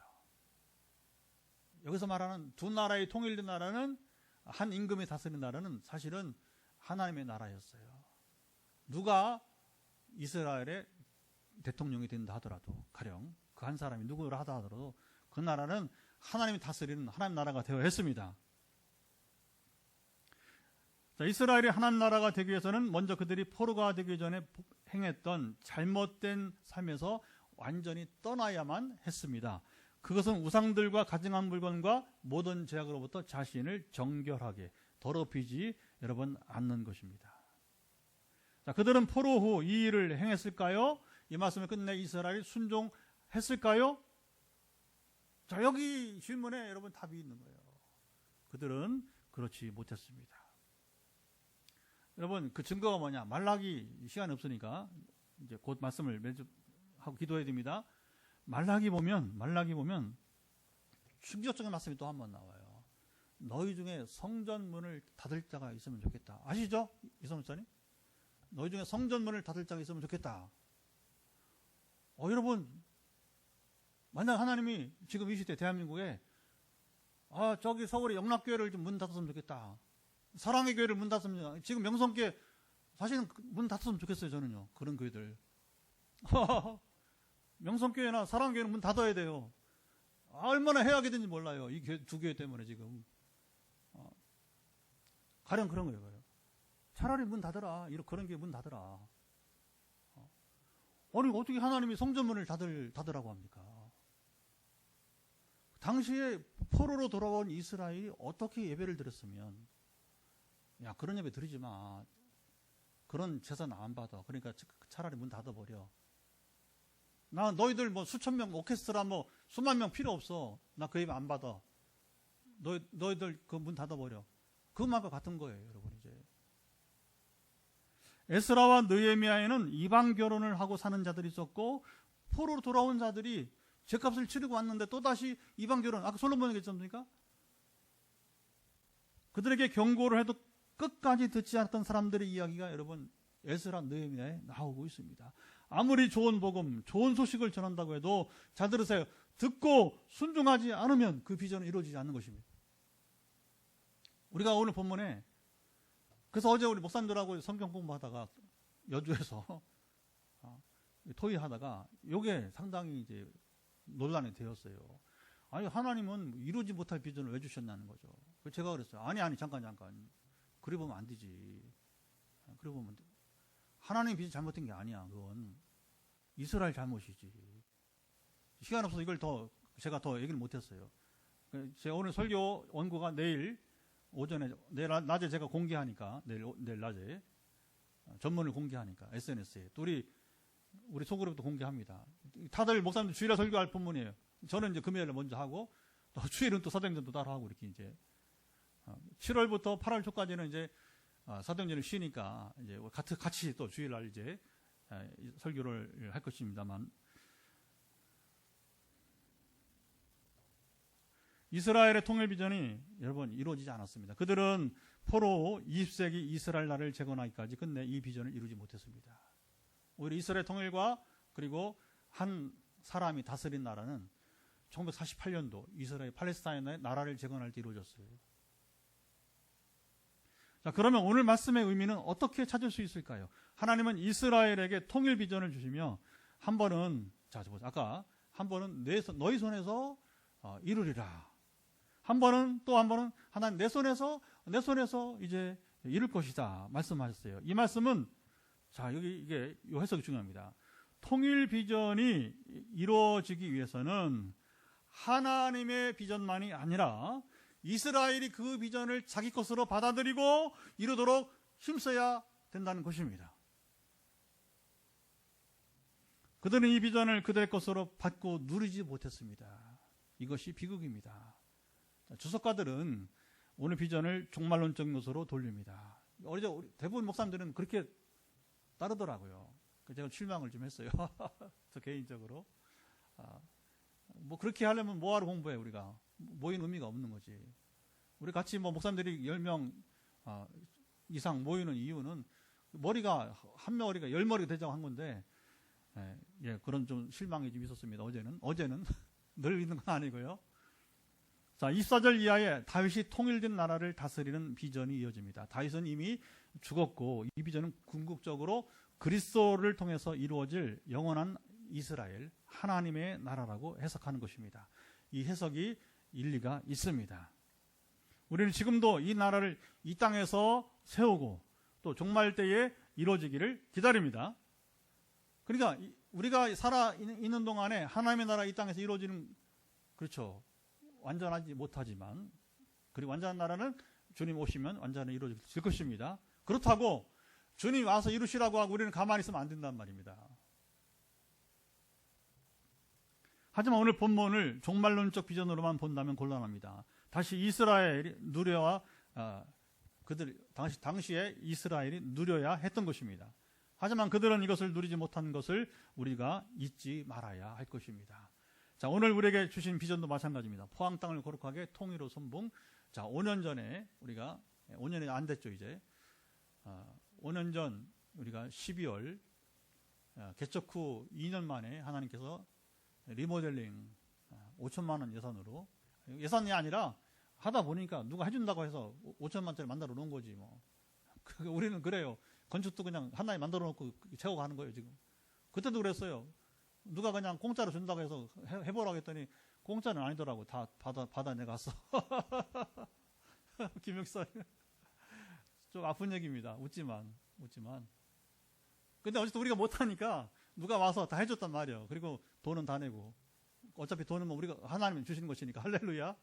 여기서 말하는 두 나라의 통일된 나라는, 한 임금이 다스린 나라는 사실은 하나님의 나라였어요. 누가 이스라엘의 대통령이 된다 하더라도, 가령 그 한 사람이 누구라 하다 하더라도 그 나라는 하나님이 다스리는 하나님 나라가 되어야 했습니다. 자, 이스라엘이 하나님 나라가 되기 위해서는 먼저 그들이 포로가 되기 전에 행했던 잘못된 삶에서 완전히 떠나야만 했습니다. 그것은 우상들과 가증한 물건과 모든 죄악으로부터 자신을 정결하게 더럽히지 여러분 않는 것입니다. 자, 그들은 포로 후 이 일을 행했을까요? 이 말씀을 끝내 이스라엘이 순종했을까요? 자, 여기 질문에 여러분 답이 있는 거예요. 그들은 그렇지 못했습니다. 여러분, 그 증거가 뭐냐? 말라기, 시간이 없으니까 이제 곧 말씀을 하고 기도해야 됩니다. 말라기 보면 충격적인 말씀이 또 한 번 나와요. 너희 중에 성전문을 닫을 자가 있으면 좋겠다. 아시죠? 이성훈 목사님? 너희 중에 성전문을 닫을 자가 있으면 좋겠다. 여러분, 만약 하나님이 지금 이 시대 대한민국에 저기 서울에 영락교회를 좀 문 닫았으면 좋겠다. 사랑의 교회를 문 닫았으면 좋겠다. 지금 명성교회 사실은 문 닫았으면 좋겠어요. 저는요. 그런 교회들. 명성교회나 사랑교회는 문 닫아야 돼요. 얼마나 해하게 된지 몰라요. 이 두 교회 때문에 지금. 가령 그런 거예요. 차라리 문 닫으라. 그런 게 문 닫으라. 아니, 어떻게 하나님이 성전문을 닫으라고 합니까? 당시에 포로로 돌아온 이스라엘이 어떻게 예배를 드렸으면, 야, 그런 예배 드리지 마. 그런 제사는 안 받아. 그러니까 차라리 문 닫아버려. 나 너희들 뭐 수천 명, 오케스트라 뭐 수만 명 필요 없어. 나 그 예배 안 받아. 너희들 그 문 닫아버려. 그 말과 같은 거예요, 여러분. 이제 에스라와 느헤미야에는 이방 결혼을 하고 사는 자들이 있었고, 포로로 돌아온 자들이 죄값을 치르고 왔는데 또다시 이방 결혼, 아까 솔로몬이 얘기했지 않습니까? 그들에게 경고를 해도 끝까지 듣지 않았던 사람들의 이야기가 여러분 에스라 느헤미야에 나오고 있습니다. 아무리 좋은 복음, 좋은 소식을 전한다고 해도 잘 들으세요. 듣고 순종하지 않으면 그 비전은 이루어지지 않는 것입니다. 우리가 오늘 본문에, 그래서 어제 우리 목사님들하고 성경 공부하다가 여주에서 토의하다가 이게 상당히 이제 논란이 되었어요. 아니, 하나님은 이루지 못할 비전을 왜 주셨냐는 거죠. 제가 그랬어요. 아니, 잠깐. 그래 보면 안 되지. 그래 보면 하나님 비전 잘못된 게 아니야. 그건 이스라엘 잘못이지. 시간 없어서 이걸 제가 더 얘기를 못했어요. 제가 오늘 설교 원고가 내일 낮에 제가 공개하니까, 내일 낮에 전문을 공개하니까 SNS에 또 우리 소그룹도 공개합니다. 다들 목사님들 주일에 설교할 본문이에요. 저는 이제 금요일에 먼저 하고, 또 주일은 또 사도행전도 따로 하고, 이렇게 이제 7월부터 8월 초까지는 이제 사도행전을 쉬니까 이제 같이 또 주일날 이제 설교를 할 것입니다만, 이스라엘의 통일 비전이 여러분 이루어지지 않았습니다. 그들은 포로 20세기 이스라엘 나라를 재건하기까지 끝내 이 비전을 이루지 못했습니다. 오히려 이스라엘 통일과 그리고 한 사람이 다스린 나라는 1948년도 이스라엘 팔레스타인의 나라를 재건할 때 이루어졌어요. 자, 그러면 오늘 말씀의 의미는 어떻게 찾을 수 있을까요? 하나님은 이스라엘에게 통일 비전을 주시며 한 번은 아까 한 번은 너희 손에서 이루리라. 또 한 번은 하나님 내 손에서 이제 이룰 것이다 말씀하셨어요. 이 말씀은 여기 이게 이 해석이 중요합니다. 통일 비전이 이루어지기 위해서는 하나님의 비전만이 아니라 이스라엘이 그 비전을 자기 것으로 받아들이고 이루도록 힘써야 된다는 것입니다. 그들은 이 비전을 그들의 것으로 받고 누리지 못했습니다. 이것이 비극입니다. 주석가들은 오늘 비전을 종말론적 요소로 돌립니다. 대부분 목사님들은 그렇게 따르더라고요. 제가 실망을 좀 했어요. 저 개인적으로. 뭐 그렇게 하려면 뭐하러 공부해, 우리가. 모인 의미가 없는 거지. 우리 같이 목사님들이 10명 이상 모이는 이유는 한 머리가 10머리가 되자고 한 건데, 그런 좀 실망이 좀 있었습니다. 어제는 늘 있는 건 아니고요. 자, 24절 이하에 다윗이 통일된 나라를 다스리는 비전이 이어집니다. 다윗은 이미 죽었고 이 비전은 궁극적으로 그리스도를 통해서 이루어질 영원한 이스라엘, 하나님의 나라라고 해석하는 것입니다. 이 해석이 일리가 있습니다. 우리는 지금도 이 나라를 이 땅에서 세우고 또 종말 때에 이루어지기를 기다립니다. 그러니까 우리가 살아 있는 동안에 하나님의 나라 이 땅에서 이루어지는, 그렇죠, 완전하지 못하지만, 그리고 완전한 나라는 주님 오시면 완전히 이루어질 것입니다. 그렇다고 주님 와서 이루시라고 하고 우리는 가만히 있으면 안 된단 말입니다. 하지만 오늘 본문을 종말론적 비전으로만 본다면 곤란합니다. 다시 이스라엘이 누려야, 당시에 이스라엘이 누려야 했던 것입니다. 하지만 그들은 이것을 누리지 못한 것을 우리가 잊지 말아야 할 것입니다. 자, 오늘 우리에게 주신 비전도 마찬가지입니다. 포항 땅을 거룩하게 통일로 선봉. 자, 5년 전에 5년이 안 됐죠, 이제. 5년 전 우리가 12월 개척 후 2년 만에 하나님께서 리모델링 5천만 원 예산으로, 예산이 아니라 하다 보니까 누가 해준다고 해서 5천만 원짜리 만들어 놓은 거지 뭐. 우리는 그래요. 건축도 그냥 하나에 만들어 놓고 채워 가는 거예요, 지금. 그때도 그랬어요. 누가 그냥 공짜로 준다고 해서 해보라고 했더니 공짜는 아니더라고. 다 받아내갔어. 김육선. 좀 아픈 얘기입니다. 웃지만. 근데 어쨌든 우리가 못하니까 누가 와서 다 해줬단 말이에요. 그리고 돈은 다 내고. 어차피 돈은 뭐 우리가 하나님이 주시는 것이니까. 할렐루야.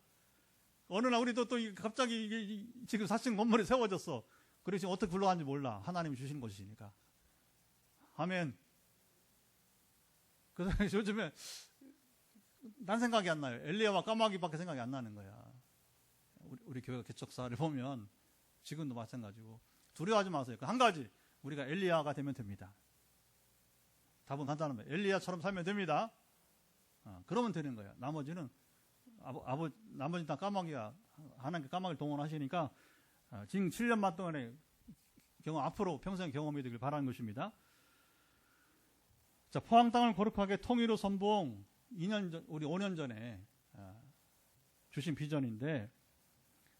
어느 날 우리도 또 갑자기 이게 지금 4층 건물이 세워졌어. 그리고 지금 어떻게 굴러가는지 몰라. 하나님이 주시는 것이니까. 아멘. 그래서 요즘에 난 생각이 안 나요. 엘리야와 까마귀밖에 생각이 안 나는 거야. 우리 교회 개척사를 보면 지금도 마찬가지고. 두려워하지 마세요. 한 가지, 우리가 엘리야가 되면 됩니다. 답은 간단한 거예요. 엘리야처럼 살면 됩니다. 그러면 되는 거예요. 나머지는 나머지 다 까마귀가, 하나님께 까마귀를 동원하시니까 지금 7년만 동안의 앞으로 평생 경험이 되길 바라는 것입니다. 자, 포항 땅을 거룩하게 통일로 선봉, 우리 5년 전에 주신 비전인데,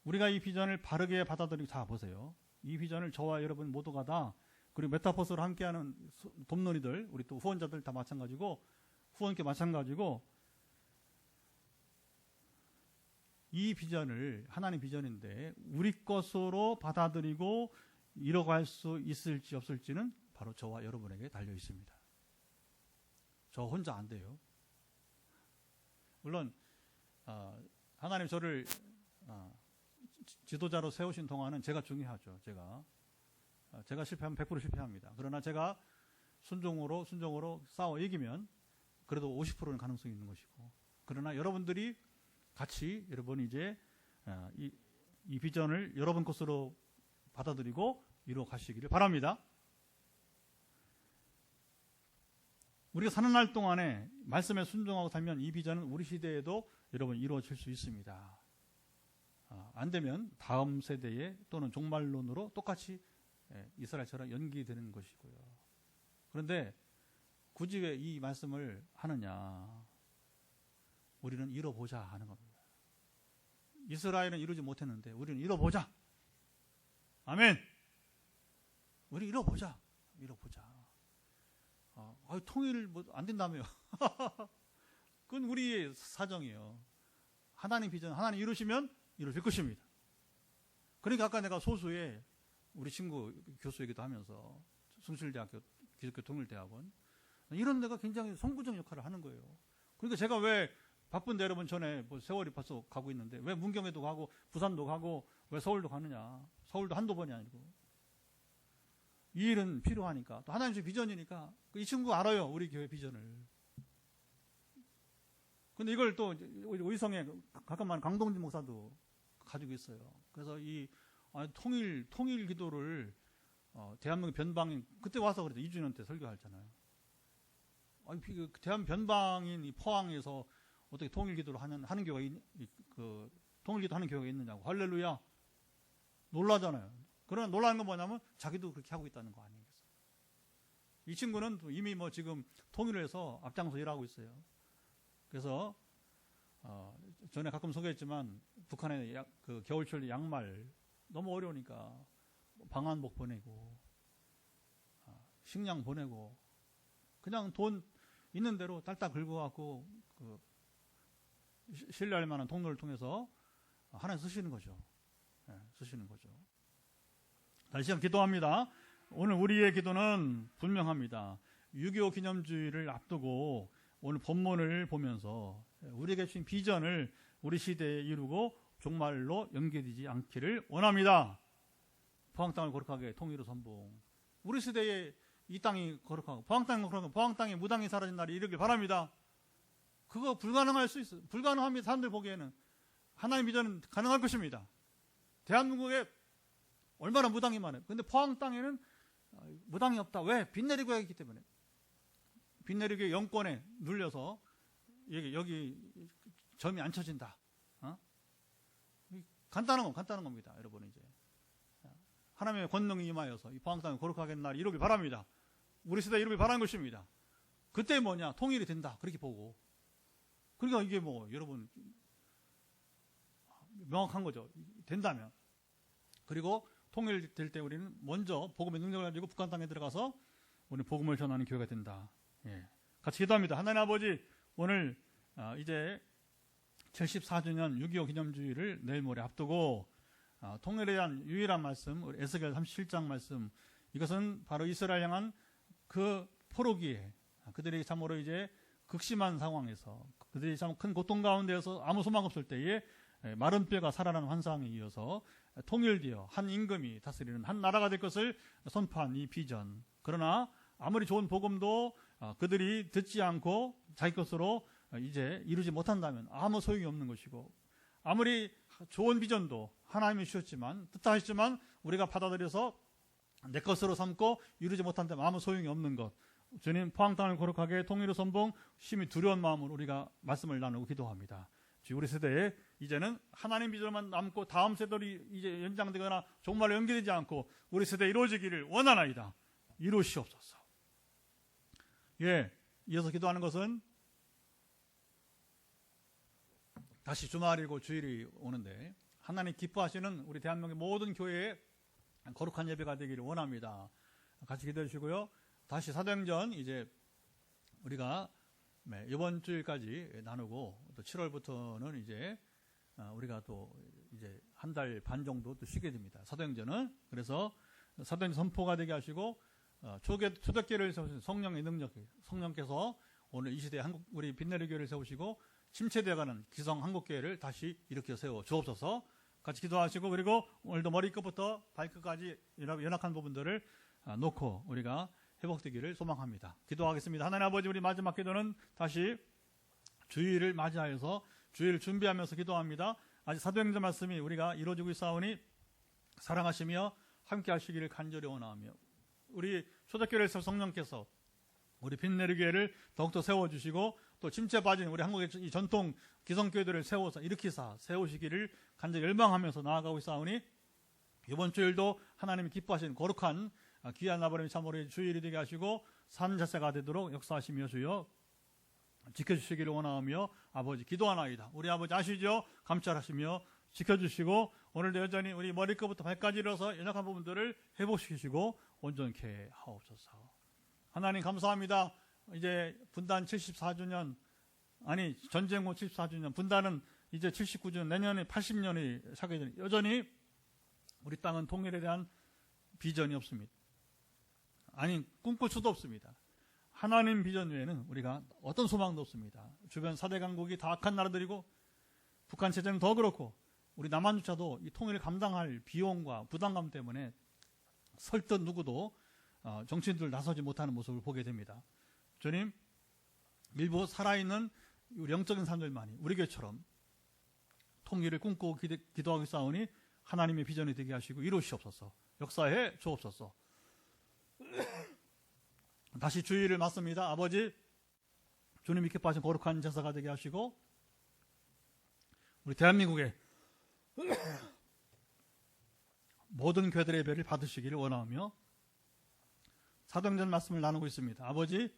우리가 이 비전을 바르게 받아들이고, 자, 보세요. 이 비전을 저와 여러분 모두가 다, 그리고 메타포스를 함께하는 돕놀이들, 우리 또 후원자들 다 마찬가지고, 후원께 마찬가지고, 이 비전을, 하나님 비전인데 우리 것으로 받아들이고 이뤄갈 수 있을지 없을지는 바로 바로 저와 여러분에게 달려 있습니다. 저 혼자 안 돼요. 물론 하나님 저를 지도자로 세우신 동안은 제가 중요하죠. 제가 실패하면 100% 실패합니다. 그러나 제가 순종으로 싸워 이기면 그래도 50%는 가능성이 있는 것이고, 그러나 여러분들이 같이 여러분이 이제 이 비전을 여러분 것으로 받아들이고 이루어 가시기를 바랍니다. 우리가 사는 날 동안에 말씀에 순종하고 살면 이 비전은 우리 시대에도 여러분 이루어질 수 있습니다. 안 되면 다음 세대에 또는 종말론으로 똑같이 이스라엘처럼 연기되는 것이고요. 그런데 굳이 왜 이 말씀을 하느냐? 우리는 이뤄보자 하는 겁니다. 이스라엘은 이루지 못했는데 우리는 이뤄보자. 아멘. 우리 이뤄보자. 통일 안 된다며요. 그건 우리의 사정이에요. 하나님 비전, 하나님 이루시면 이루어질 것입니다. 그러니까 아까 내가 소수의 우리 친구 교수이기도 하면서 숭실대학교 기독교 통일대학원 이런 데가 굉장히 선구적 역할을 하는 거예요. 그러니까 제가 왜 바쁜데 여러분 전에 세월이 벌써 가고 있는데 왜 문경에도 가고 부산도 가고 왜 서울도 가느냐. 서울도 한두 번이 아니고. 이 일은 필요하니까. 또 하나님의 비전이니까. 이 친구 알아요. 우리 교회 비전을. 근데 이걸 또 의성에 가끔만 강동진 목사도 가지고 있어요. 그래서 이 통일 기도를 대한민국 변방인 그때 와서 그래도 2주년 때 설교했잖아요. 대한민국 변방인 이 포항에서 어떻게 통일 기도를 하는 교회가 통일 기도 하는 교회가 있느냐고. 할렐루야. 놀라잖아요. 그러나 놀라는 건 뭐냐면 자기도 그렇게 하고 있다는 거 아니겠어요. 이 친구는 이미 지금 통일을 해서 앞장서 일하고 있어요. 그래서 전에 가끔 소개했지만 북한에 그 겨울철 양말 너무 어려우니까 방한복 보내고 식량 보내고 그냥 돈 있는 대로 딸딱 긁어갖고 신뢰할 만한 통로를 통해서 하나님 쓰시는 거죠. 쓰시는 거죠. 다시 한번 기도합니다. 오늘 우리의 기도는 분명합니다. 6.25 기념주의를 앞두고 오늘 본문을 보면서 우리에게 주신 비전을 우리 시대에 이루고 종말로 연계되지 않기를 원합니다. 포항 땅을 거룩하게 통일로 선봉. 우리 시대에 이 땅이 거룩하고 포항 땅이 거룩하고 포항 땅에 무당이 사라진 날이 이르길 바랍니다. 그거 불가능할 수 있어요. 불가능합니다. 사람들 보기에는. 하나님의 비전은 가능할 것입니다. 대한민국에 얼마나 무당이 많아요. 그런데 포항 땅에는 무당이 없다. 왜? 빚내리교회가 있기 때문에. 빚내리교회 영권에 눌려서 여기 점이 안 쳐진다. 간단한 겁니다. 여러분 이제 하나님의 권능이 임하여서 이 포항 땅을 거룩하게 하는 날이 이루길 바랍니다. 우리 시대에 이루길 바라는 것입니다. 그때 뭐냐? 통일이 된다. 그렇게 보고. 그러니까 이게 여러분 명확한 거죠. 된다면. 그리고 통일될 때 우리는 먼저 복음의 능력을 가지고 북한 땅에 들어가서 우리 복음을 전하는 교회가 된다. 같이 기도합니다. 하나님 아버지, 오늘 이제 74주년 6.25 기념주의를 내일 모레 앞두고 통일에 대한 유일한 말씀, 우리 에스겔 37장 말씀, 이것은 바로 이스라엘 향한 그 포로기에 그들이 참으로 이제 극심한 상황에서 그들이 참 큰 고통 가운데에서 아무 소망 없을 때에 마른 뼈가 살아나는 환상에 이어서 통일되어 한 임금이 다스리는 한 나라가 될 것을 선포한 이 비전. 그러나 아무리 좋은 복음도 그들이 듣지 않고 자기 것으로 이제 이루지 못한다면 아무 소용이 없는 것이고, 아무리 좋은 비전도 하나님이 주셨지만 뜻하셨지만 우리가 받아들여서 내 것으로 삼고 이루지 못한다면 아무 소용이 없는 것. 주님, 포항 땅을 거룩하게 통일로 선봉, 심히 두려운 마음으로 우리가 말씀을 나누고 기도합니다. 우리 세대에 이제는 하나님 비전만 남고 다음 세대로 이제 연장되거나 종말로 연결되지 않고 우리 세대에 이루어지기를 원하나이다. 이루시옵소서. 이어서 기도하는 것은 다시 주말이고 주일이 오는데 하나님 기뻐하시는 우리 대한민국의 모든 교회에 거룩한 예배가 되기를 원합니다. 같이 기도해 주시고요. 다시 사도행전 이제 우리가 이번 주일까지 나누고 또 7월부터는 이제 우리가 또 이제 한 달 반 정도 또 쉬게 됩니다. 사도행전은. 그래서 사도행전 선포가 되게 하시고 초대교회를 세우신 성령의 능력, 성령께서 오늘 이 시대에 우리 빛내리 교회를 세우시고 침체되어가는 기성 한국교회를 다시 일으켜 세워 주옵소서. 같이 기도하시고, 그리고 오늘도 머리끝부터 발끝까지 연약한 부분들을 놓고 우리가 회복되기를 소망합니다. 기도하겠습니다. 하나님 아버지, 우리 마지막 기도는 다시 주일을 맞이하여서 주일을 준비하면서 기도합니다. 아직 사도행전 말씀이 우리가 이루어지고 있사오니 사랑하시며 함께 하시기를 간절히 원하며, 우리 초대교회를 세운 성령께서 우리 빛내리 교회를 더욱더 세워주시고, 또 침체 빠진 우리 한국의 이 전통 기성교회들을 세워서 일으키사 세우시기를 간절히 열망하면서 나아가고 있사오니, 이번 주일도 하나님이 기뻐하시는 거룩한 귀한 나버림이 참으로 주일이 되게 하시고 산 자세가 되도록 역사하시며 주여 지켜주시기를 원하며 아버지 기도하나이다. 우리 아버지 아시죠? 감찰하시며 지켜주시고, 오늘도 여전히 우리 머리끝부터 발까지 이뤄서 연약한 부분들을 회복시키시고 온전케 하옵소서. 하나님 감사합니다. 이제 분단 74주년, 아니 전쟁 후 74주년, 분단은 이제 79주년, 내년에 80년이 차게 되니 여전히 우리 땅은 통일에 대한 비전이 없습니다. 아니 꿈꿀 수도 없습니다. 하나님 비전 외에는 우리가 어떤 소망도 없습니다. 주변 4대 강국이 다 악한 나라들이고 북한 체제는 더 그렇고 우리 남한조차도 이 통일을 감당할 비용과 부담감 때문에 설득 누구도 정치인들 나서지 못하는 모습을 보게 됩니다. 주님, 일부 살아있는 우리 영적인 사람들만이 우리 교회처럼 통일을 꿈꾸고 기도하고 싸우니 하나님의 비전이 되게 하시고 이루시옵소서. 역사해 주옵소서. 다시 주의를 맞습니다. 아버지, 주님이 기뻐하신 거룩한 제사가 되게 하시고 우리 대한민국의 모든 교회들의 예배를 받으시기를 원하며 사도행전 말씀을 나누고 있습니다. 아버지,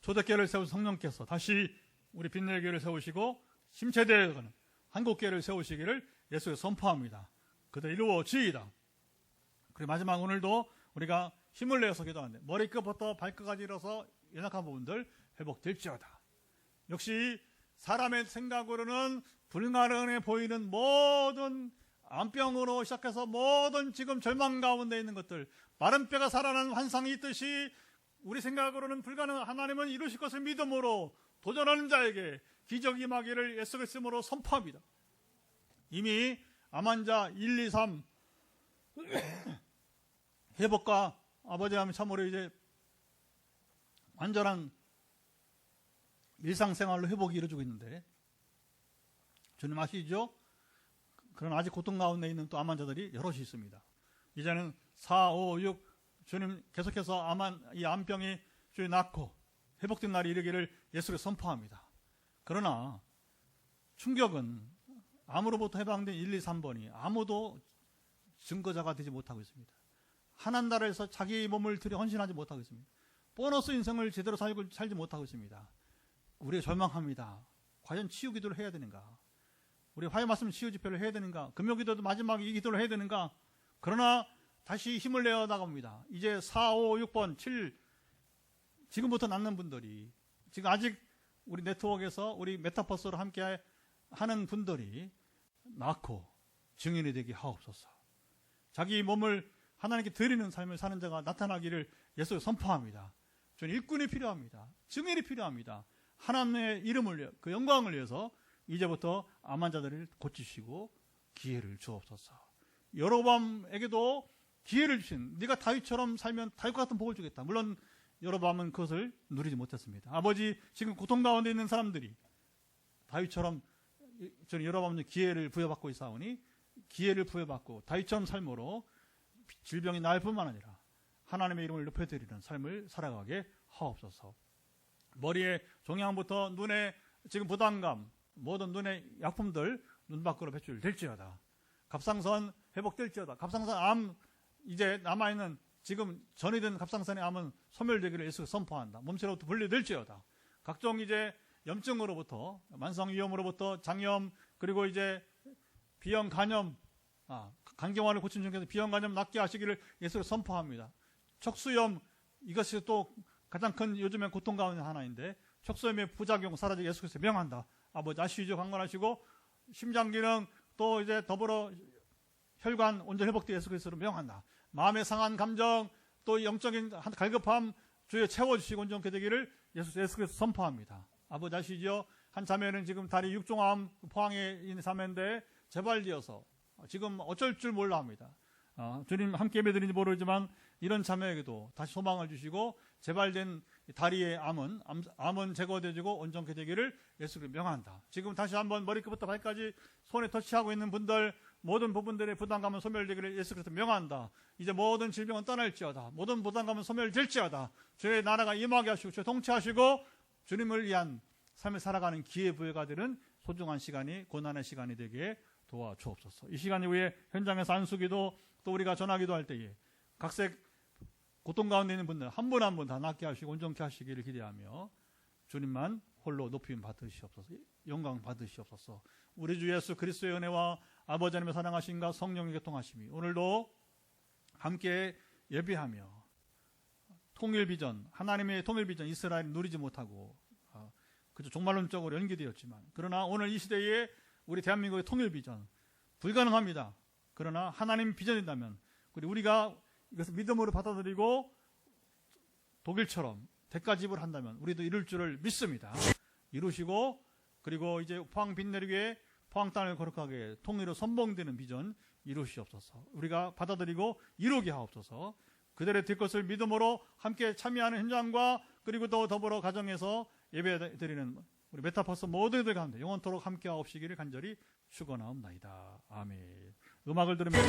초대교회를 세운 성령께서 다시 우리 빛내리 교회를 세우시고 침체되어가는 한국교회를 세우시기를 예수에 선포합니다. 그대로 이루어지이다. 그리고 마지막 오늘도 우리가 힘을 내어서 기도하는데 머리끝부터 발끝까지 일어서 연약한 부분들 회복될지어다. 역시 사람의 생각으로는 불가능해 보이는 모든 암병으로 시작해서 모든 지금 절망 가운데 있는 것들, 마른 뼈가 살아나는 환상이 있듯이 우리 생각으로는 불가능한 하나님은 이루실 것을 믿음으로 도전하는 자에게 기적이 임하기를 예수 그리스도로 선포합니다. 이미 암환자 1, 2, 3 회복과 아버지 하면 참으로 이제 완전한 일상생활로 회복이 이루어지고 있는데, 주님 아시죠? 그러나 아직 고통 가운데 있는 또 암 환자들이 여럿이 있습니다. 이제는 4, 5, 6 주님 계속해서 이 암병이 주님 낫고 회복된 날이 이르기를 예수를 선포합니다. 그러나 충격은 암으로부터 해방된 1, 2, 3번이 아무도 증거자가 되지 못하고 있습니다. 하나님나라에서 자기 몸을 들여 헌신하지 못하고 있습니다. 보너스 인생을 제대로 살지 못하고 있습니다. 우리가 절망합니다. 과연 치유 기도를 해야 되는가? 우리 화요 말씀 치유 집회를 해야 되는가? 금요 기도도 마지막 이 기도를 해야 되는가? 그러나 다시 힘을 내어 나갑니다. 이제 4, 5, 6번, 7 지금부터 낫는 분들이, 지금 아직 우리 네트워크에서 우리 메타버스로 함께 하는 분들이 낳고 증인이 되게 하옵소서. 자기 몸을 하나님께 드리는 삶을 사는 자가 나타나기를 예수에 선포합니다. 저는 일꾼이 필요합니다. 증인이 필요합니다. 하나님의 이름을 위해, 그 영광을 위해서 이제부터 암 환자들을 고치시고 기회를 주옵소서. 여로보암에게도 기회를 주신, 네가 다윗처럼 살면 다윗과 같은 복을 주겠다. 물론 여로보암은 그것을 누리지 못했습니다. 아버지, 지금 고통 가운데 있는 사람들이 다윗처럼, 저는 여로보암은 기회를 부여받고 있사오니 기회를 부여받고 다윗처럼 삶으로 질병이 나을 뿐만 아니라 하나님의 이름을 높여드리는 삶을 살아가게 하옵소서. 머리에 종양부터 눈에 지금 부담감, 모든 눈의 약품들 눈 밖으로 배출될지어다. 갑상선 회복될지어다. 갑상선 암, 이제 남아있는 지금 전이된 갑상선의 암은 소멸되기를 예수가 선포한다. 몸체로부터 분리될지어다. 각종 이제 염증으로부터, 만성위염으로부터 장염, 그리고 이제 비형 간염, 간경화를 고친 중에서 비형 간염 낫게 하시기를 예수를 선포합니다. 척수염, 이것이 또 가장 큰 요즘의 고통 가운데 하나인데 척수염의 부작용 사라지게 예수께서 명한다. 아버지 아시죠? 강건하시고 심장기능 또 이제 더불어 혈관 온전 회복되 예수 그리스도로 명한다. 마음의 상한 감정, 또 영적인 갈급함 주여 채워주시고 온전케 되기를 예수께서 선포합니다. 아버지 아시죠? 한 자매는 지금 다리 육종암 포항에 있는 자매인데 재발되어서 지금 어쩔 줄 몰라 합니다. 주님 함께 예배드리는지 모르지만 이런 자매에게도 다시 소망을 주시고 재발된 다리의 암은 제거되어지고 온전케 되기를 예수를 명한다. 지금 다시 한번 머리끝부터 발까지 손에 터치하고 있는 분들 모든 부분들의 부담감은 소멸되기를 예수 그리스도 명한다. 이제 모든 질병은 떠날지어다. 모든 부담감은 소멸될지어다. 주의 나라가 임하게 하시고 주의 통치하시고 주님을 위한 삶을 살아가는 기회부여가 되는 소중한 시간이 고난의 시간이 되게 도와주옵소서. 이 시간 이후에 현장에서 안수기도 또 우리가 전하기도 할 때에 각색 고통 가운데 있는 분들 한 분 한 분 다 낫게 하시고 온전케 하시기를 기대하며 주님만 홀로 높임 받으시옵소서. 영광 받으시옵소서. 우리 주 예수 그리스도의 은혜와 아버지 하나님의 사랑하심과 성령의 교통하심이 오늘도 함께 예배하며 통일비전, 하나님의 통일비전 이스라엘이 누리지 못하고 그저 종말론적으로 연기되었지만 그러나 오늘 이 시대에 우리 대한민국의 통일비전 불가능합니다. 그러나 하나님 비전이라면 우리가 이것을 믿음으로 받아들이고 독일처럼 대가 지불한다면 우리도 이룰 줄을 믿습니다. 이루시고 그리고 이제 포항 빛내리게 포항 땅을 거룩하게 통일로 선봉되는 비전 이루시옵소서. 우리가 받아들이고 이루게 하옵소서. 그들의 될 것을 믿음으로 함께 참여하는 현장과 그리고 또 더불어 가정에서 예배드리는 우리 메타버스 모든 이들 가운데 영원토록 함께 하옵시기를 간절히 축원하옵나이다. 아멘. 음악을 들으면